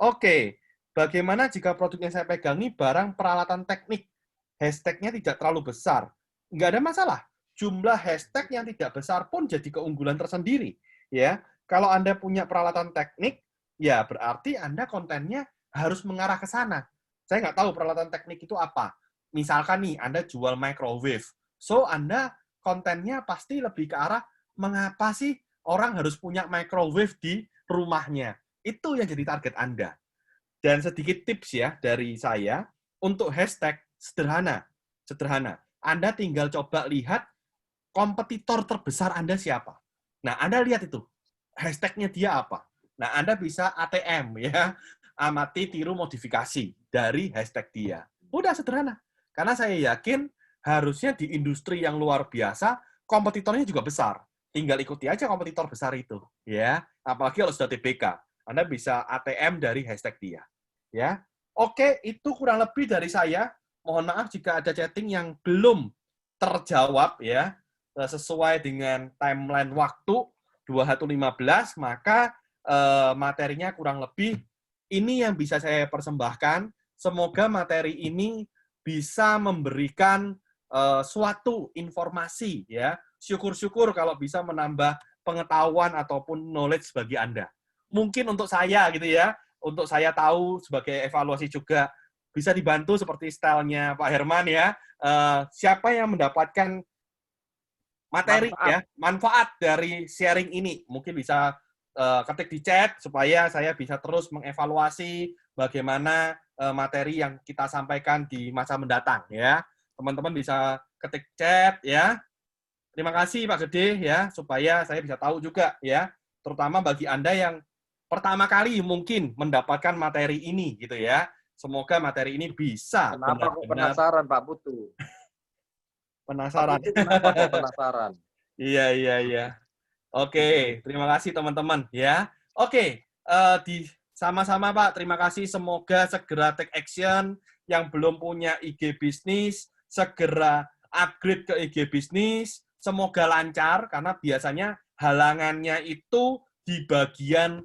oke. Bagaimana jika produk yang saya pegang ini barang peralatan teknik, hashtag-nya tidak terlalu besar? Nggak ada masalah. Jumlah hashtag yang tidak besar pun jadi keunggulan tersendiri. Ya, kalau Anda punya peralatan teknik, ya berarti Anda kontennya harus mengarah ke sana. Saya nggak tahu peralatan teknik itu apa. Misalkan nih, Anda jual microwave. So, Anda kontennya pasti lebih ke arah mengapa sih orang harus punya microwave di rumahnya. Itu yang jadi target Anda. Dan sedikit tips ya dari saya, untuk hashtag sederhana. Sederhana. Anda tinggal coba lihat kompetitor terbesar Anda siapa. Nah, Anda lihat itu. Hashtag-nya dia apa. Nah, Anda bisa ATM ya. Amati, tiru, modifikasi dari hashtag dia. Udah sederhana. Karena saya yakin harusnya di industri yang luar biasa, kompetitornya juga besar. Tinggal ikuti aja kompetitor besar itu. Ya, apalagi kalau sudah TBK. Anda bisa ATM dari hashtag dia. Ya, oke, itu kurang lebih dari saya. Mohon maaf jika ada chatting yang belum terjawab ya sesuai dengan timeline waktu 21.15, maka materinya kurang lebih ini yang bisa saya persembahkan. Semoga materi ini bisa memberikan suatu informasi ya. Syukur-syukur kalau bisa menambah pengetahuan ataupun knowledge bagi Anda. Mungkin untuk saya gitu ya, untuk saya tahu sebagai evaluasi juga bisa dibantu seperti stylenya Pak Herman ya. Siapa yang mendapatkan materi manfaat dari sharing ini, mungkin bisa ketik di chat supaya saya bisa terus mengevaluasi bagaimana materi yang kita sampaikan di masa mendatang ya. Teman-teman bisa ketik chat ya. Terima kasih Pak Gede ya, supaya saya bisa tahu juga ya, terutama bagi Anda yang pertama kali mungkin mendapatkan materi ini gitu ya. Semoga materi ini bisa Kenapa kok penasaran Pak Putu? Penasaran. Pak Putu kenapa kok penasaran? Iya. Oke, terima kasih teman-teman ya. Oke, sama-sama Pak, terima kasih. Semoga segera take action. Yang belum punya IG bisnis, segera upgrade ke IG bisnis. Semoga lancar, karena biasanya halangannya itu di bagian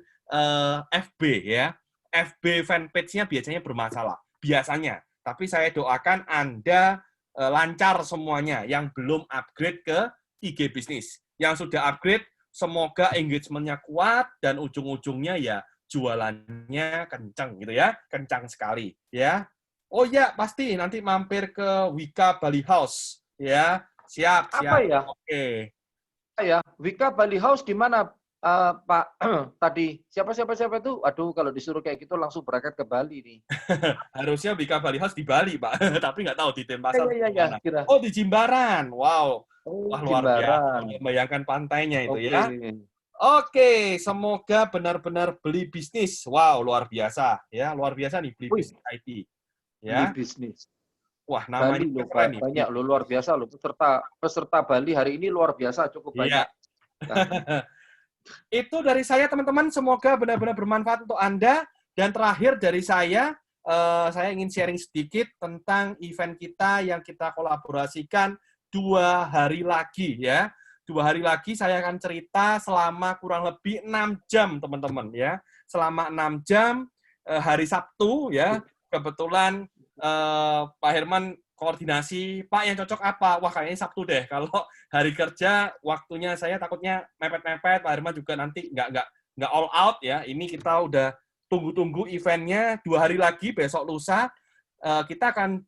FB ya. FB fanpage-nya biasanya bermasalah. Biasanya. Tapi saya doakan Anda lancar semuanya. Yang belum upgrade ke IG bisnis. Yang sudah upgrade, semoga engagement-nya kuat dan ujung-ujungnya ya jualannya kencang gitu ya, kencang sekali ya. Oh ya, pasti nanti mampir ke Wika Bali House ya. Siap, Apa siap. ya? Oke. Ya, Wika Bali House di mana Pak tadi? Siapa itu? Aduh, kalau disuruh kayak gitu langsung berangkat ke Bali nih. Harusnya Wika Bali House di Bali, Pak. Tapi nggak tahu di Denpasar Ya, atau ya, di ya, mana. kira. Oh, di Jimbaran. Wow. Oh, Wah, luar biasa. Jimbaran. Membayangkan pantainya itu Oke. ya. Oke, semoga benar-benar beli bisnis. Wow, luar biasa. Ya, luar biasa nih beli Wih, bisnis IT. beli Ya. bisnis. Wah, namanya Bali loh, keren nih, beli banyak loh, luar bisnis. biasa loh. Peserta Bali hari ini luar biasa, cukup Iya. banyak. Ya. Itu dari saya, teman-teman. Semoga benar-benar bermanfaat untuk Anda. Dan terakhir dari saya ingin sharing sedikit tentang event kita yang kita kolaborasikan 2 hari lagi, ya. 2 hari lagi saya akan cerita selama kurang lebih 6 jam, teman-teman, ya. Selama 6 jam, hari Sabtu, ya. Kebetulan Pak Herman koordinasi, Pak yang cocok apa? Wah, kayaknya Sabtu deh. Kalau hari kerja, waktunya saya takutnya mepet-mepet, Pak Herman juga nanti nggak all out ya. Ini kita udah tunggu-tunggu eventnya 2 hari lagi, besok lusa. Kita akan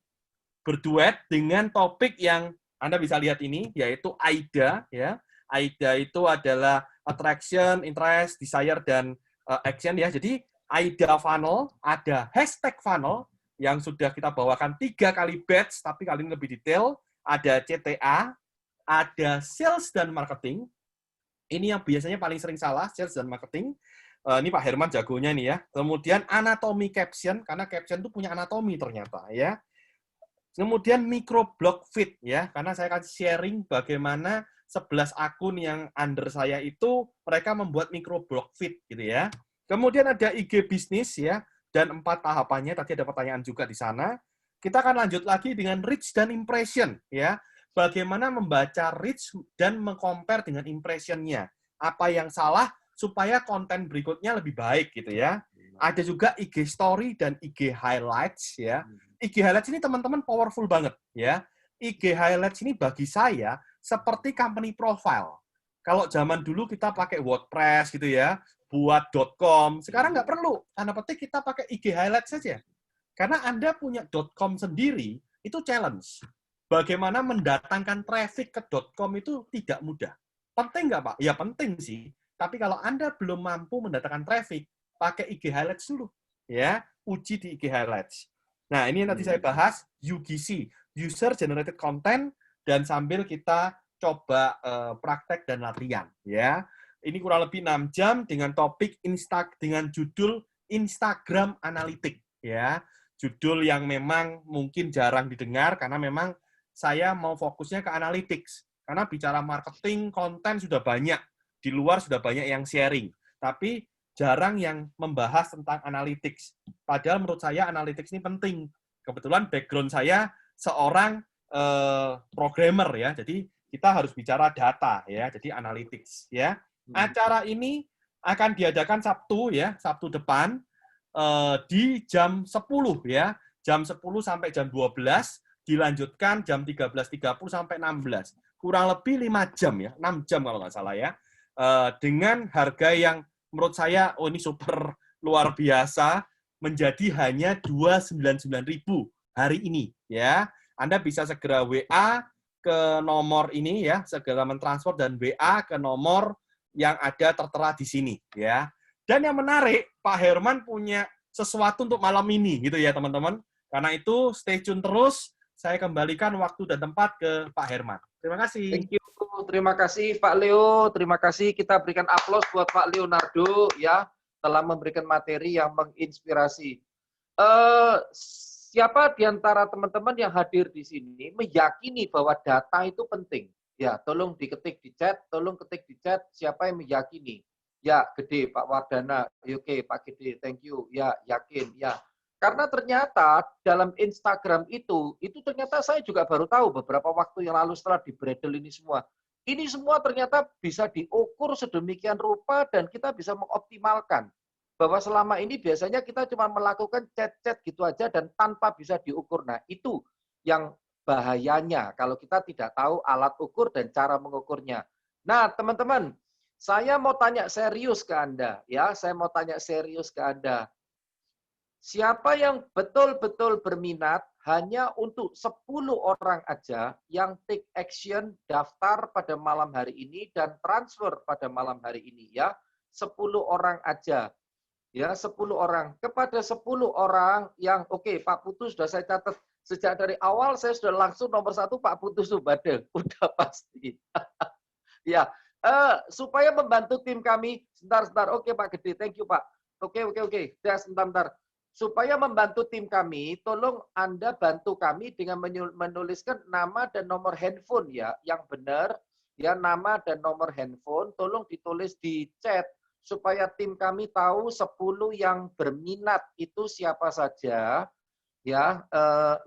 berduet dengan topik yang Anda bisa lihat ini, yaitu AIDA. Ya. AIDA itu adalah attraction, interest, desire, dan action. Ya. Jadi AIDA funnel, ada hashtag funnel, yang sudah kita bawakan 3 kali batch, tapi kali ini lebih detail. Ada CTA, ada sales dan marketing. Ini yang biasanya paling sering salah, sales dan marketing. Ini Pak Herman jagonya nih ya. Kemudian anatomy caption, karena caption itu punya anatomi ternyata ya. Kemudian microblog feed ya, karena saya akan sharing bagaimana 11 akun yang under saya itu mereka membuat microblog feed gitu ya. Kemudian ada IG bisnis ya, dan 4 tahapannya, tadi ada pertanyaan juga di sana. Kita akan lanjut lagi dengan reach dan impression ya. Bagaimana membaca reach dan mengcompare dengan impression-nya. Apa yang salah supaya konten berikutnya lebih baik gitu ya. Ada juga IG story dan IG highlights ya. IG highlights ini teman-teman powerful banget ya. IG highlights ini bagi saya seperti company profile. Kalau zaman dulu kita pakai WordPress gitu ya, buat .com. Sekarang nggak perlu. Tanda petik kita pakai IG highlights saja. Karena Anda punya .com sendiri, itu challenge. Bagaimana mendatangkan traffic ke .com itu tidak mudah. Penting nggak, Pak? Ya penting sih. Tapi kalau Anda belum mampu mendatangkan traffic, pakai IG highlights dulu. Ya, uji di IG highlights. Nah, ini yang nanti saya bahas UGC, User Generated Content, dan sambil kita coba praktek dan latihan. Ya, ini kurang lebih 6 jam dengan topik dengan judul Instagram Analytics. Ya, judul yang memang mungkin jarang didengar karena memang saya mau fokusnya ke analytics. Karena bicara marketing, konten sudah banyak. Di luar sudah banyak yang sharing. Tapi jarang yang membahas tentang analytics. Padahal menurut saya analytics ini penting. Kebetulan background saya seorang programmer ya. Jadi kita harus bicara data ya. Jadi analytics ya. Acara ini akan diadakan Sabtu ya, Sabtu depan di jam 10 ya. Jam 10 sampai jam 12, dilanjutkan jam 13.30 sampai 16. Kurang lebih 5 jam ya, 6 jam kalau nggak salah ya. Dengan harga yang menurut saya, oh ini super luar biasa, menjadi hanya 299.000 hari ini ya. Anda bisa segera WA ke nomor ini ya, segera mentransfer dan WA ke nomor yang ada tertera di sini ya. Dan yang menarik, Pak Herman punya sesuatu untuk malam ini gitu ya teman-teman. Karena itu stay tune terus. Saya kembalikan waktu dan tempat ke Pak Herman. Terima kasih. Thank you. Terima kasih Pak Leo. Terima kasih. Kita berikan aplaus buat Pak Leonardo ya, telah memberikan materi yang menginspirasi. Siapa di antara teman-teman yang hadir di sini meyakini bahwa data itu penting? Ya, tolong diketik di chat, tolong ketik di chat siapa yang meyakini. Ya, Gede, Pak Wardana. Oke, Pak Gede, thank you. Ya, yakin. Ya, karena ternyata dalam Instagram itu ternyata saya juga baru tahu beberapa waktu yang lalu setelah di-bredel ini semua. Ini semua ternyata bisa diukur sedemikian rupa dan kita bisa mengoptimalkan. Bahwa selama ini biasanya kita cuma melakukan chat-chat gitu aja dan tanpa bisa diukur. Nah, itu yang bahayanya kalau kita tidak tahu alat ukur dan cara mengukurnya. Nah, teman-teman, saya mau tanya serius ke Anda. Ya, saya mau tanya serius ke Anda. Siapa yang betul-betul berminat hanya untuk 10 orang aja yang take action daftar pada malam hari ini dan transfer pada malam hari ini ya. 10 orang aja. Ya, 10 orang. Kepada 10 orang yang oke, Pak Putu sudah saya catat sejak dari awal saya sudah langsung nomor 1 Pak Putu Subade. Udah pasti. Ya, supaya membantu tim kami, sebentar. Oke Pak Gede, thank you Pak. Oke. Ya, sebentar. Supaya membantu tim kami, tolong Anda bantu kami dengan menuliskan nama dan nomor handphone ya, yang benar, ya nama dan nomor handphone, tolong ditulis di chat supaya tim kami tahu 10 yang berminat itu siapa saja, ya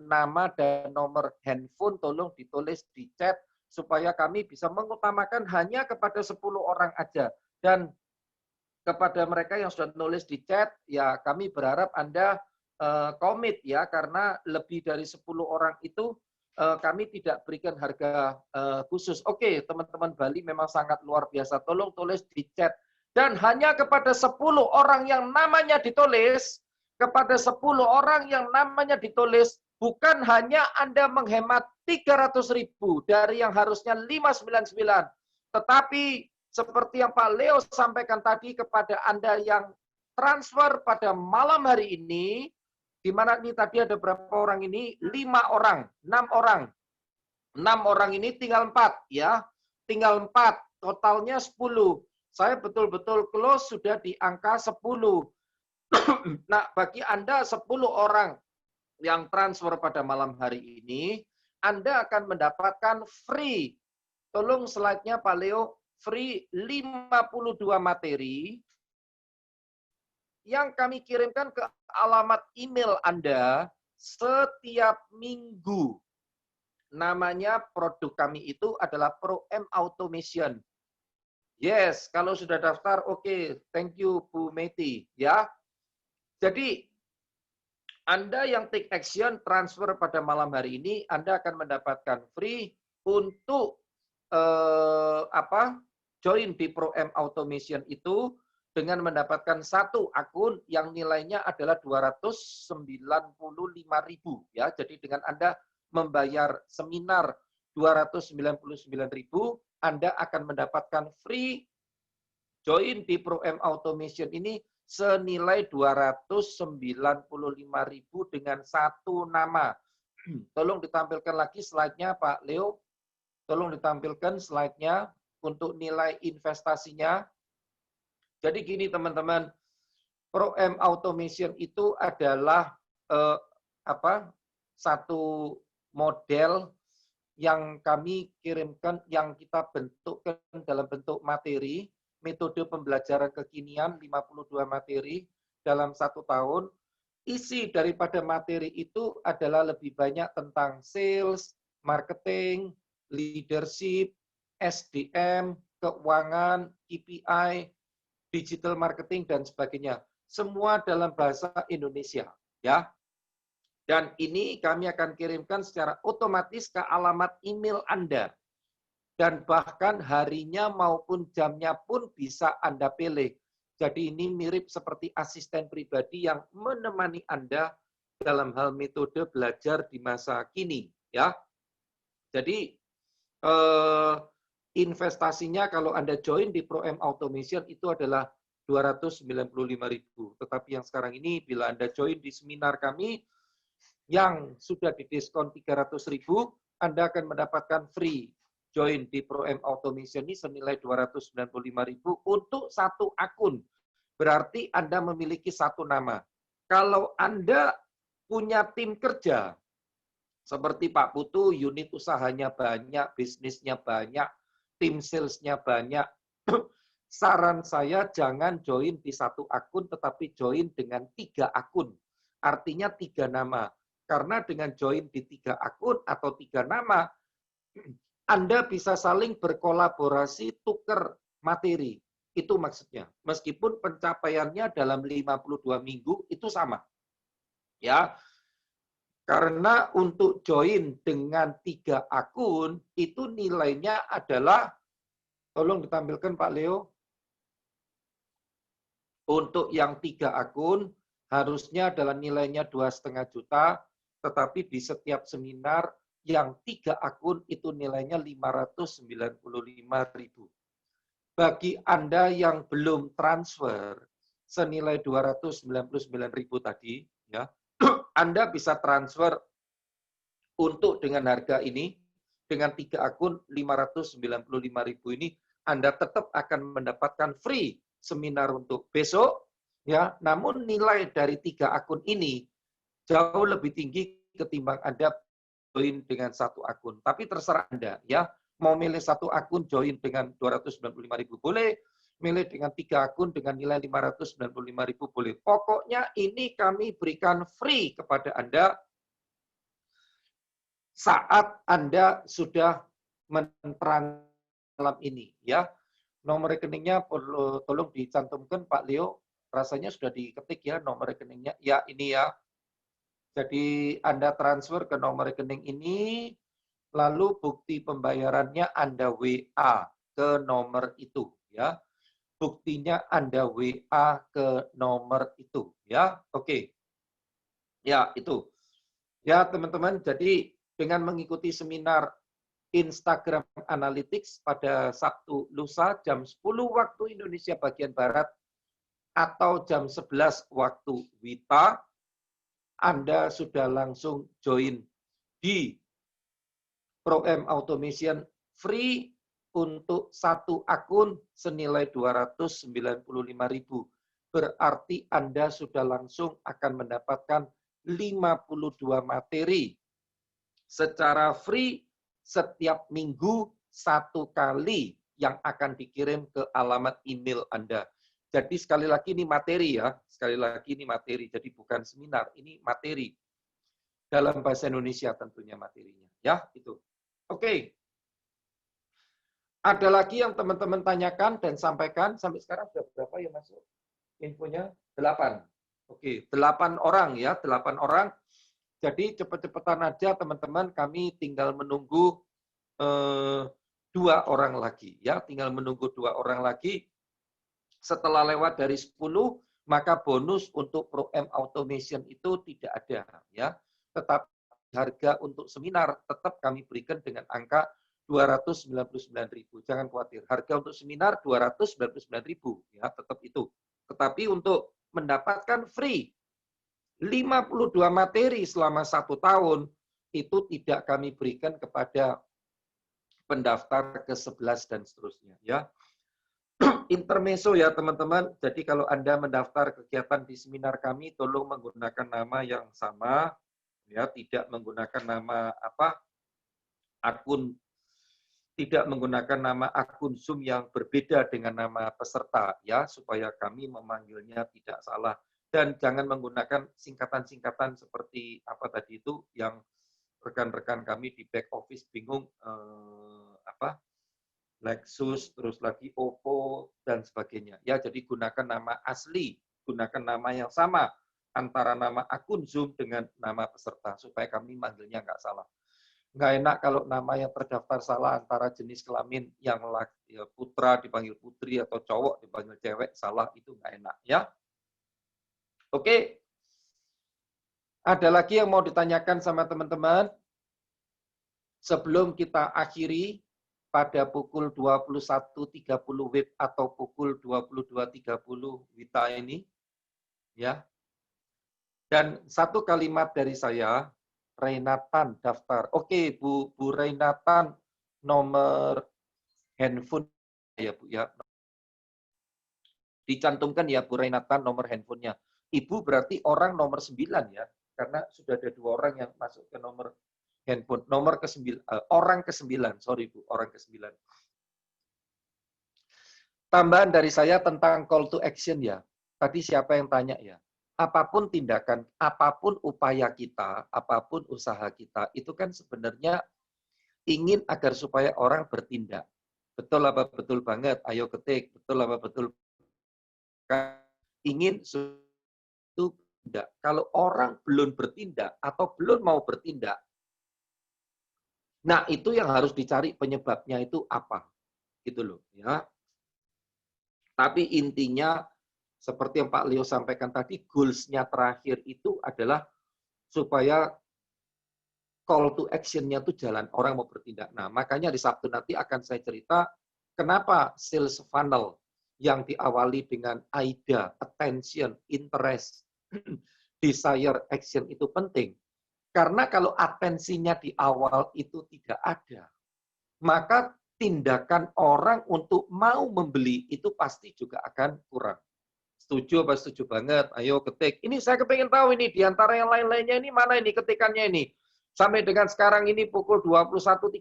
nama dan nomor handphone tolong ditulis di chat supaya kami bisa mengutamakan hanya kepada 10 orang aja. Dan kepada mereka yang sudah nulis di chat, ya kami berharap Anda komit ya, karena lebih dari 10 orang itu kami tidak berikan harga khusus. Oke, teman-teman Bali memang sangat luar biasa. Tolong tulis di chat. Dan hanya kepada 10 orang yang namanya ditulis, kepada 10 orang yang namanya ditulis, bukan hanya Anda menghemat 300.000 dari yang harusnya 599, tetapi seperti yang Pak Leo sampaikan tadi kepada Anda yang transfer pada malam hari ini, di mana ini tadi ada berapa orang ini? 5 orang, 6 orang. 6 orang ini tinggal 4 ya. Tinggal 4, totalnya 10. Saya betul-betul close sudah di angka 10. Nah, bagi Anda 10 orang yang transfer pada malam hari ini, Anda akan mendapatkan free. Tolong slide-nya Pak Leo. Free 52 materi yang kami kirimkan ke alamat email Anda setiap minggu. Namanya produk kami itu adalah ProM Automation. Yes, kalau sudah daftar, oke, thank you Bu Meti. Ya, jadi Anda yang take action transfer pada malam hari ini, Anda akan mendapatkan free untuk join di ProM Automation itu dengan mendapatkan 1 akun yang nilainya adalah 295.000 ya. Jadi dengan Anda membayar seminar 299.000, Anda akan mendapatkan free join di ProM Automation ini senilai 295.000 dengan 1 nama. Tolong ditampilkan lagi slide-nya Pak Leo. Tolong ditampilkan slide-nya untuk nilai investasinya. Jadi gini teman-teman, ProM Automation itu adalah satu model yang kami kirimkan, yang kita bentukkan dalam bentuk materi, metode pembelajaran kekinian 52 materi dalam 1 tahun. Isi daripada materi itu adalah lebih banyak tentang sales, marketing, leadership, SDM, keuangan, KPI, digital marketing, dan sebagainya. Semua dalam bahasa Indonesia. Ya. Dan ini kami akan kirimkan secara otomatis ke alamat email Anda. Dan bahkan harinya maupun jamnya pun bisa Anda pilih. Jadi ini mirip seperti asisten pribadi yang menemani Anda dalam hal metode belajar di masa kini. Ya. Jadi investasinya kalau Anda join di ProM Automation itu adalah 295.000. Tetapi yang sekarang ini bila Anda join di seminar kami yang sudah didiskon 300.000, Anda akan mendapatkan free join di ProM Automation ini senilai 295.000 untuk 1 akun. Berarti Anda memiliki 1 nama. Kalau Anda punya tim kerja seperti Pak Putu, unit usahanya banyak, bisnisnya banyak, tim salesnya banyak. Saran saya jangan join di 1 akun, tetapi join dengan 3 akun. Artinya 3 nama. Karena dengan join di 3 akun atau 3 nama, Anda bisa saling berkolaborasi, tukar materi. Itu maksudnya. Meskipun pencapaiannya dalam 52 minggu itu sama. Ya. Karena untuk join dengan 3 akun, itu nilainya adalah, tolong ditampilkan Pak Leo, untuk yang 3 akun, harusnya adalah nilainya 2,5 juta, tetapi di setiap seminar yang 3 akun itu nilainya 595.000. Bagi Anda yang belum transfer senilai 299.000 tadi, ya, Anda bisa transfer untuk dengan harga ini, dengan 3 akun 595.000 ini, Anda tetap akan mendapatkan free seminar untuk besok, ya. Namun nilai dari 3 akun ini jauh lebih tinggi ketimbang Anda join dengan 1 akun. Tapi terserah Anda, ya. Mau milih 1 akun join dengan 295.000 boleh, milih dengan 3 akun dengan nilai 595.000 boleh. Pokoknya ini kami berikan free kepada Anda saat Anda sudah mentransfer malam ini, ya. Nomor rekeningnya perlu tolong dicantumkan Pak Leo. Rasanya sudah diketik ya nomor rekeningnya. Ya, ini ya. Jadi Anda transfer ke nomor rekening ini, lalu bukti pembayarannya Anda WA ke nomor itu, ya. Buktinya Anda WA ke nomor itu, ya. Oke. Ya, itu. Ya, teman-teman, jadi dengan mengikuti seminar Instagram Analytics pada Sabtu lusa jam 10 waktu Indonesia bagian Barat atau jam 11 waktu WITA, Anda sudah langsung join di ProM Automation free untuk 1 akun senilai 295.000. Berarti Anda sudah langsung akan mendapatkan 52 materi secara free setiap minggu 1 kali yang akan dikirim ke alamat email Anda. Jadi sekali lagi ini materi ya, sekali lagi ini materi. Jadi bukan seminar, ini materi. Dalam bahasa Indonesia tentunya materinya. Ya, itu. Oke. Ada lagi yang teman-teman tanyakan dan sampaikan. Sampai sekarang sudah berapa yang masuk? Infonya 8. Oke, 8 orang ya, 8 orang. Jadi cepat-cepatan aja teman-teman, kami tinggal menunggu 2 orang lagi ya, tinggal menunggu 2 orang lagi. Setelah lewat dari 10, maka bonus untuk ProM Automation itu tidak ada ya. Tetapi harga untuk seminar tetap kami berikan dengan angka 299.000. Jangan khawatir, harga untuk seminar 299.000 ya, tetap itu. Tetapi untuk mendapatkan free 52 materi selama 1 tahun, itu tidak kami berikan kepada pendaftar ke-11 dan seterusnya. Ya. Intermezzo ya teman-teman, jadi kalau Anda mendaftar kegiatan di seminar kami, tolong menggunakan nama yang sama, ya, tidak menggunakan nama akun, tidak menggunakan nama akun Zoom yang berbeda dengan nama peserta, ya, supaya kami memanggilnya tidak salah. Dan jangan menggunakan singkatan-singkatan seperti apa tadi itu yang rekan-rekan kami di back office bingung Lexus, terus lagi Oppo dan sebagainya. Ya, jadi gunakan nama asli, gunakan nama yang sama antara nama akun Zoom dengan nama peserta supaya kami manggilnya nggak salah. Nggak enak kalau nama yang terdaftar salah antara jenis kelamin yang ya, putra dipanggil putri atau cowok dipanggil cewek, salah itu nggak enak ya. Oke. Ada lagi yang mau ditanyakan sama teman-teman? Sebelum kita akhiri pada pukul 21.30 WIB atau pukul 22.30 WITA ini, ya. Dan 1 kalimat dari saya, Renatan daftar. Oke, Bu Renatan, nomor handphone ya Bu ya. Dicantumkan ya Bu Renatan nomor handphonenya. Ibu berarti orang nomor 9 ya, karena sudah ada 2 orang yang masuk ke nomor handphone. Nomor ke-9, orang ke-9, sorry Bu, orang ke-9. Tambahan dari saya tentang call to action ya. Tadi siapa yang tanya ya? Apapun tindakan, apapun upaya kita, apapun usaha kita, itu kan sebenarnya ingin agar supaya orang bertindak. Betul apa betul banget? Ayo ketik. Betul apa betul? Ingin itu tidak. Kalau orang belum bertindak atau belum mau bertindak, nah itu yang harus dicari penyebabnya itu apa, gitu loh ya. Tapi intinya seperti yang Pak Leo sampaikan tadi, goals-nya terakhir itu adalah supaya call to action-nya itu jalan, orang mau bertindak. Nah, makanya di Sabtu nanti akan saya cerita kenapa sales funnel yang diawali dengan AIDA, attention, interest, desire, action itu penting. Karena kalau atensinya di awal itu tidak ada, maka tindakan orang untuk mau membeli itu pasti juga akan kurang. Setuju apa setuju banget? Ayo ketik. Ini saya kepengen tahu ini, di antara yang lain-lainnya ini mana ini ketikannya ini? Sampai dengan sekarang ini pukul 21.30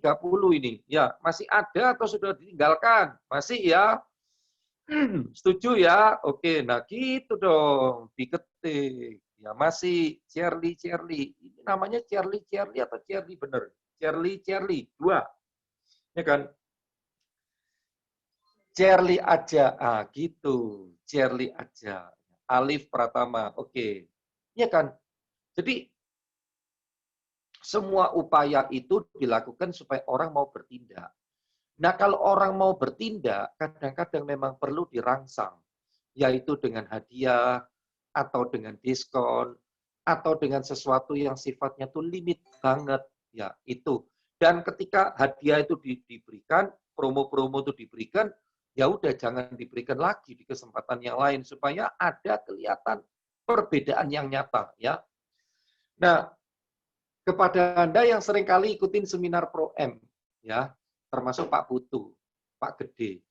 ini. Ya, masih ada atau sudah ditinggalkan? Masih ya? Setuju ya? Oke, nah gitu dong. Diketik. Ya masih Charlie. Ini namanya Charlie atau Charlie bener? Charlie. Dua. Ya kan? Charlie aja. Ah, gitu. Charlie aja. Alif Pratama. Oke. Ya kan? Jadi semua upaya itu dilakukan supaya orang mau bertindak. Nah, kalau orang mau bertindak, kadang-kadang memang perlu dirangsang, yaitu dengan hadiah, atau dengan diskon, atau dengan sesuatu yang sifatnya tuh limit banget, ya itu. Dan ketika hadiah itu diberikan, promo-promo itu diberikan, ya udah jangan diberikan lagi di kesempatan yang lain supaya ada kelihatan perbedaan yang nyata, ya. Nah, kepada Anda yang seringkali ikutin seminar Pro M, ya, termasuk Pak Putu, Pak Gede.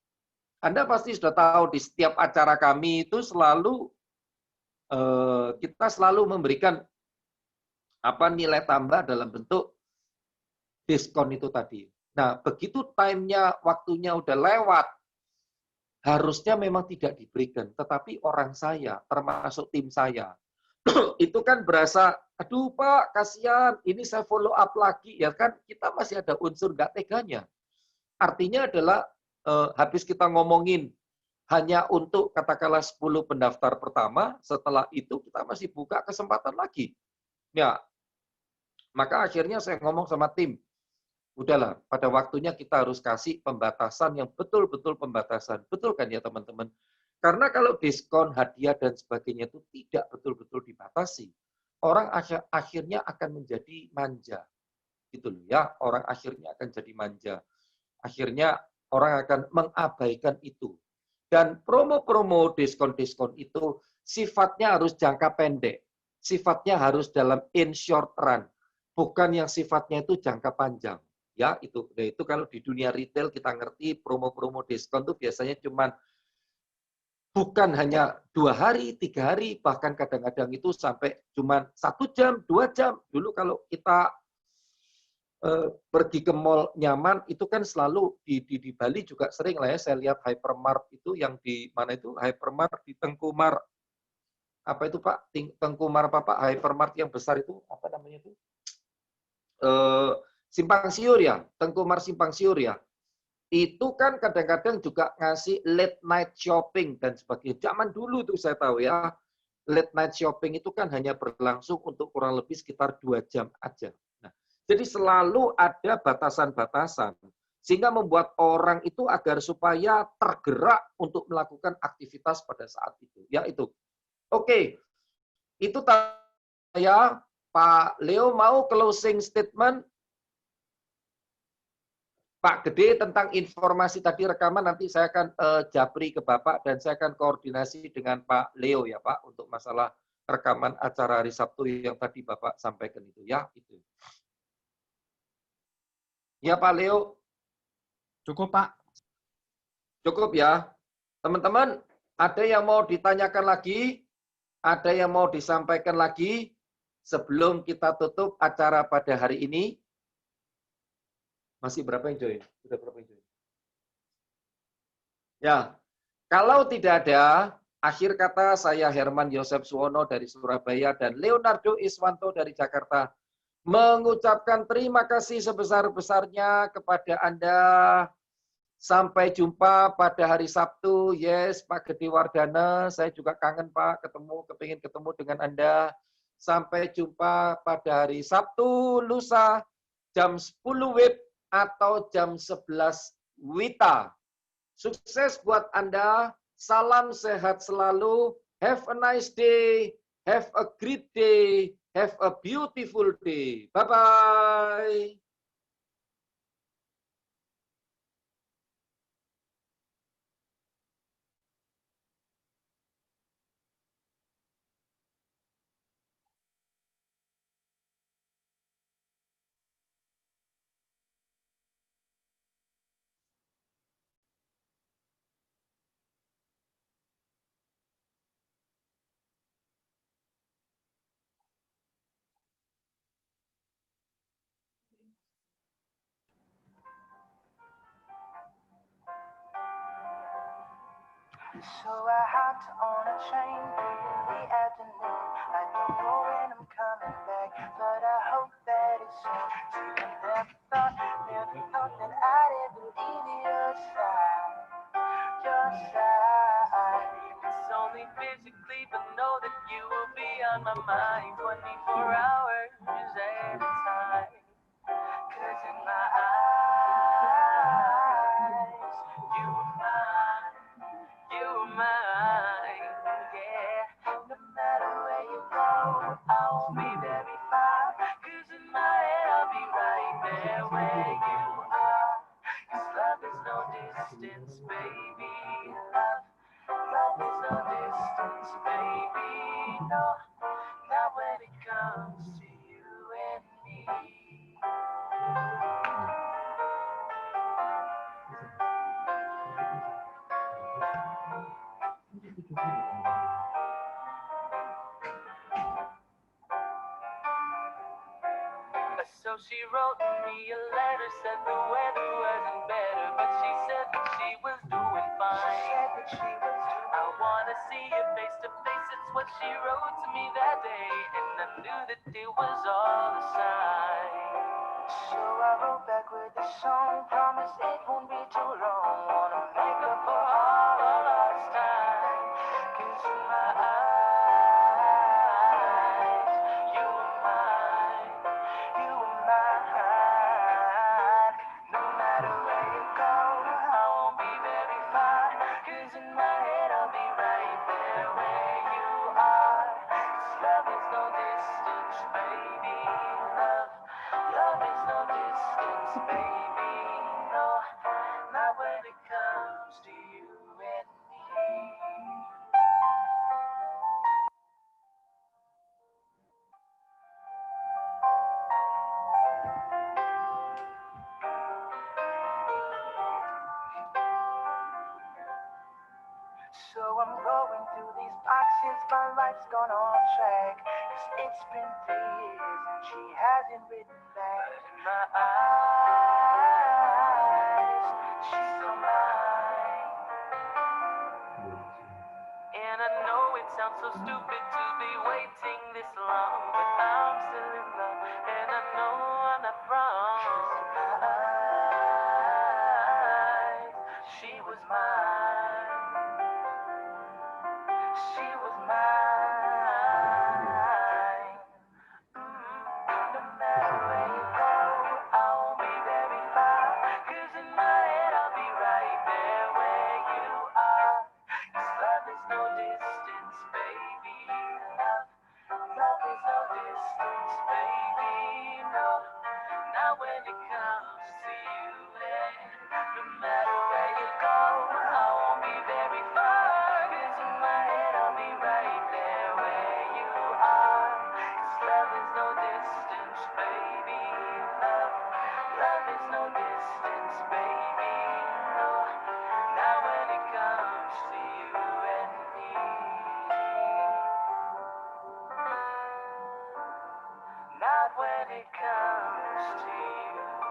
Anda pasti sudah tahu di setiap acara kami itu selalu kita selalu memberikan nilai tambah dalam bentuk diskon itu tadi. Nah, begitu time-nya, waktunya udah lewat, harusnya memang tidak diberikan. Tetapi orang saya, termasuk tim saya, itu kan berasa, aduh Pak, kasihan, ini saya follow up lagi. Ya kan, kita masih ada unsur nggak teganya. Artinya adalah habis kita ngomongin hanya untuk katakanlah 10 pendaftar pertama, setelah itu kita masih buka kesempatan lagi. Ya, maka akhirnya saya ngomong sama tim, udahlah, pada waktunya kita harus kasih pembatasan yang betul-betul pembatasan. Betul kan ya teman-teman? Karena kalau diskon, hadiah, dan sebagainya itu tidak betul-betul dibatasi, orang akhirnya akan menjadi manja. Gitu loh ya, orang akhirnya akan jadi manja. Akhirnya orang akan mengabaikan itu. Dan promo-promo diskon-diskon itu sifatnya harus jangka pendek. Sifatnya harus dalam in short run. Bukan yang sifatnya itu jangka panjang. Ya, itu. Nah, itu kalau di dunia retail kita ngerti promo-promo diskon itu biasanya bukan hanya 2 hari, 3 hari, bahkan kadang-kadang itu sampai cuma 1 jam, 2 jam. Dulu kalau kita pergi ke mall nyaman itu kan selalu di Bali juga sering lah ya saya lihat hypermart itu yang di mana itu hypermart di Tengkumar apa itu Pak Tengkumar Pak hypermart yang besar itu apa namanya itu Simpang Siur ya Tengkumar Simpang Siur ya itu kan kadang-kadang juga ngasih late night shopping dan sebagainya zaman dulu tuh saya tahu ya late night shopping itu kan hanya berlangsung untuk kurang lebih sekitar 2 jam aja. Jadi selalu ada batasan-batasan sehingga membuat orang itu agar supaya tergerak untuk melakukan aktivitas pada saat itu. Ya itu. Oke. Itu saya Pak Leo mau closing statement Pak Gede tentang informasi tadi rekaman nanti saya akan japri ke Bapak dan saya akan koordinasi dengan Pak Leo ya Pak untuk masalah rekaman acara hari Sabtu yang tadi Bapak sampaikan itu ya itu. Ya Pak Leo. Cukup Pak. Cukup ya. Teman-teman, ada yang mau ditanyakan lagi? Ada yang mau disampaikan lagi sebelum kita tutup acara pada hari ini? Masih berapa yang join? Sudah berapa yang join? Ya, kalau tidak ada, akhir kata saya Herman Yosef Suwono dari Surabaya dan Leonardo Iswanto dari Jakarta mengucapkan terima kasih sebesar-besarnya kepada Anda. Sampai jumpa pada hari Sabtu. Yes, Pak Gede Wardana. Saya juga kangen Pak, kepingin ketemu dengan Anda. Sampai jumpa pada hari Sabtu, lusa, jam 10 WIB atau jam 11 WITA. Sukses buat Anda. Salam sehat selalu. Have a nice day. Have a great day. Have a beautiful day. Bye-bye. So I hopped on a train in the afternoon. I don't know when I'm coming back, but I hope that it's soon. See, I never thought that I'd ever leave your side, your side. It's only physically, but know that you will be on my mind 24 hours at a time. 'Cause in my eyes, you are mine. You are mine, yeah. No matter where you go, I won't be very far. 'Cause in my head, I'll be right there where you are. 'Cause love is no distance, baby. Love is no distance, baby. No, not when it comes to you and me. So she wrote me a letter, said the weather wasn't better, but she said that she was doing fine. I wanna see you face to face, it's what she wrote to me that day, and I knew that it was all a sign. So I wrote back with a song, promise it won't be too long. Wanna make up for all our lost time. 'Cause in my eyes, you are mine. You are mine. No matter where you go, I won't be very far. 'Cause in my head, I'll be right there where you are. 'Cause love is no distance, baby. Love is no distance, baby. No, not when it comes to you and me. So I'm going through these boxes, my life's gone off track. 'Cause it's been 3 years and she hasn't written back. In my eyes, she's still mine. And I know it sounds so stupid to be waiting this long, but I'm still in love, and I know I'm not wrong. 'Cause in my eyes, she was mine. She was mine. No matter where you go, I won't be very far. 'Cause in my head, I'll be right there where you are. 'Cause love is no distance, baby. Love is no distance, baby. No, not when it comes to you. And no matter where you go, I won't be very far. 'Cause in my head, I'll be right there where you are. 'Cause love is no distance, baby. Love is no distance, baby. No, not when it comes to you and me. Not when it comes to you.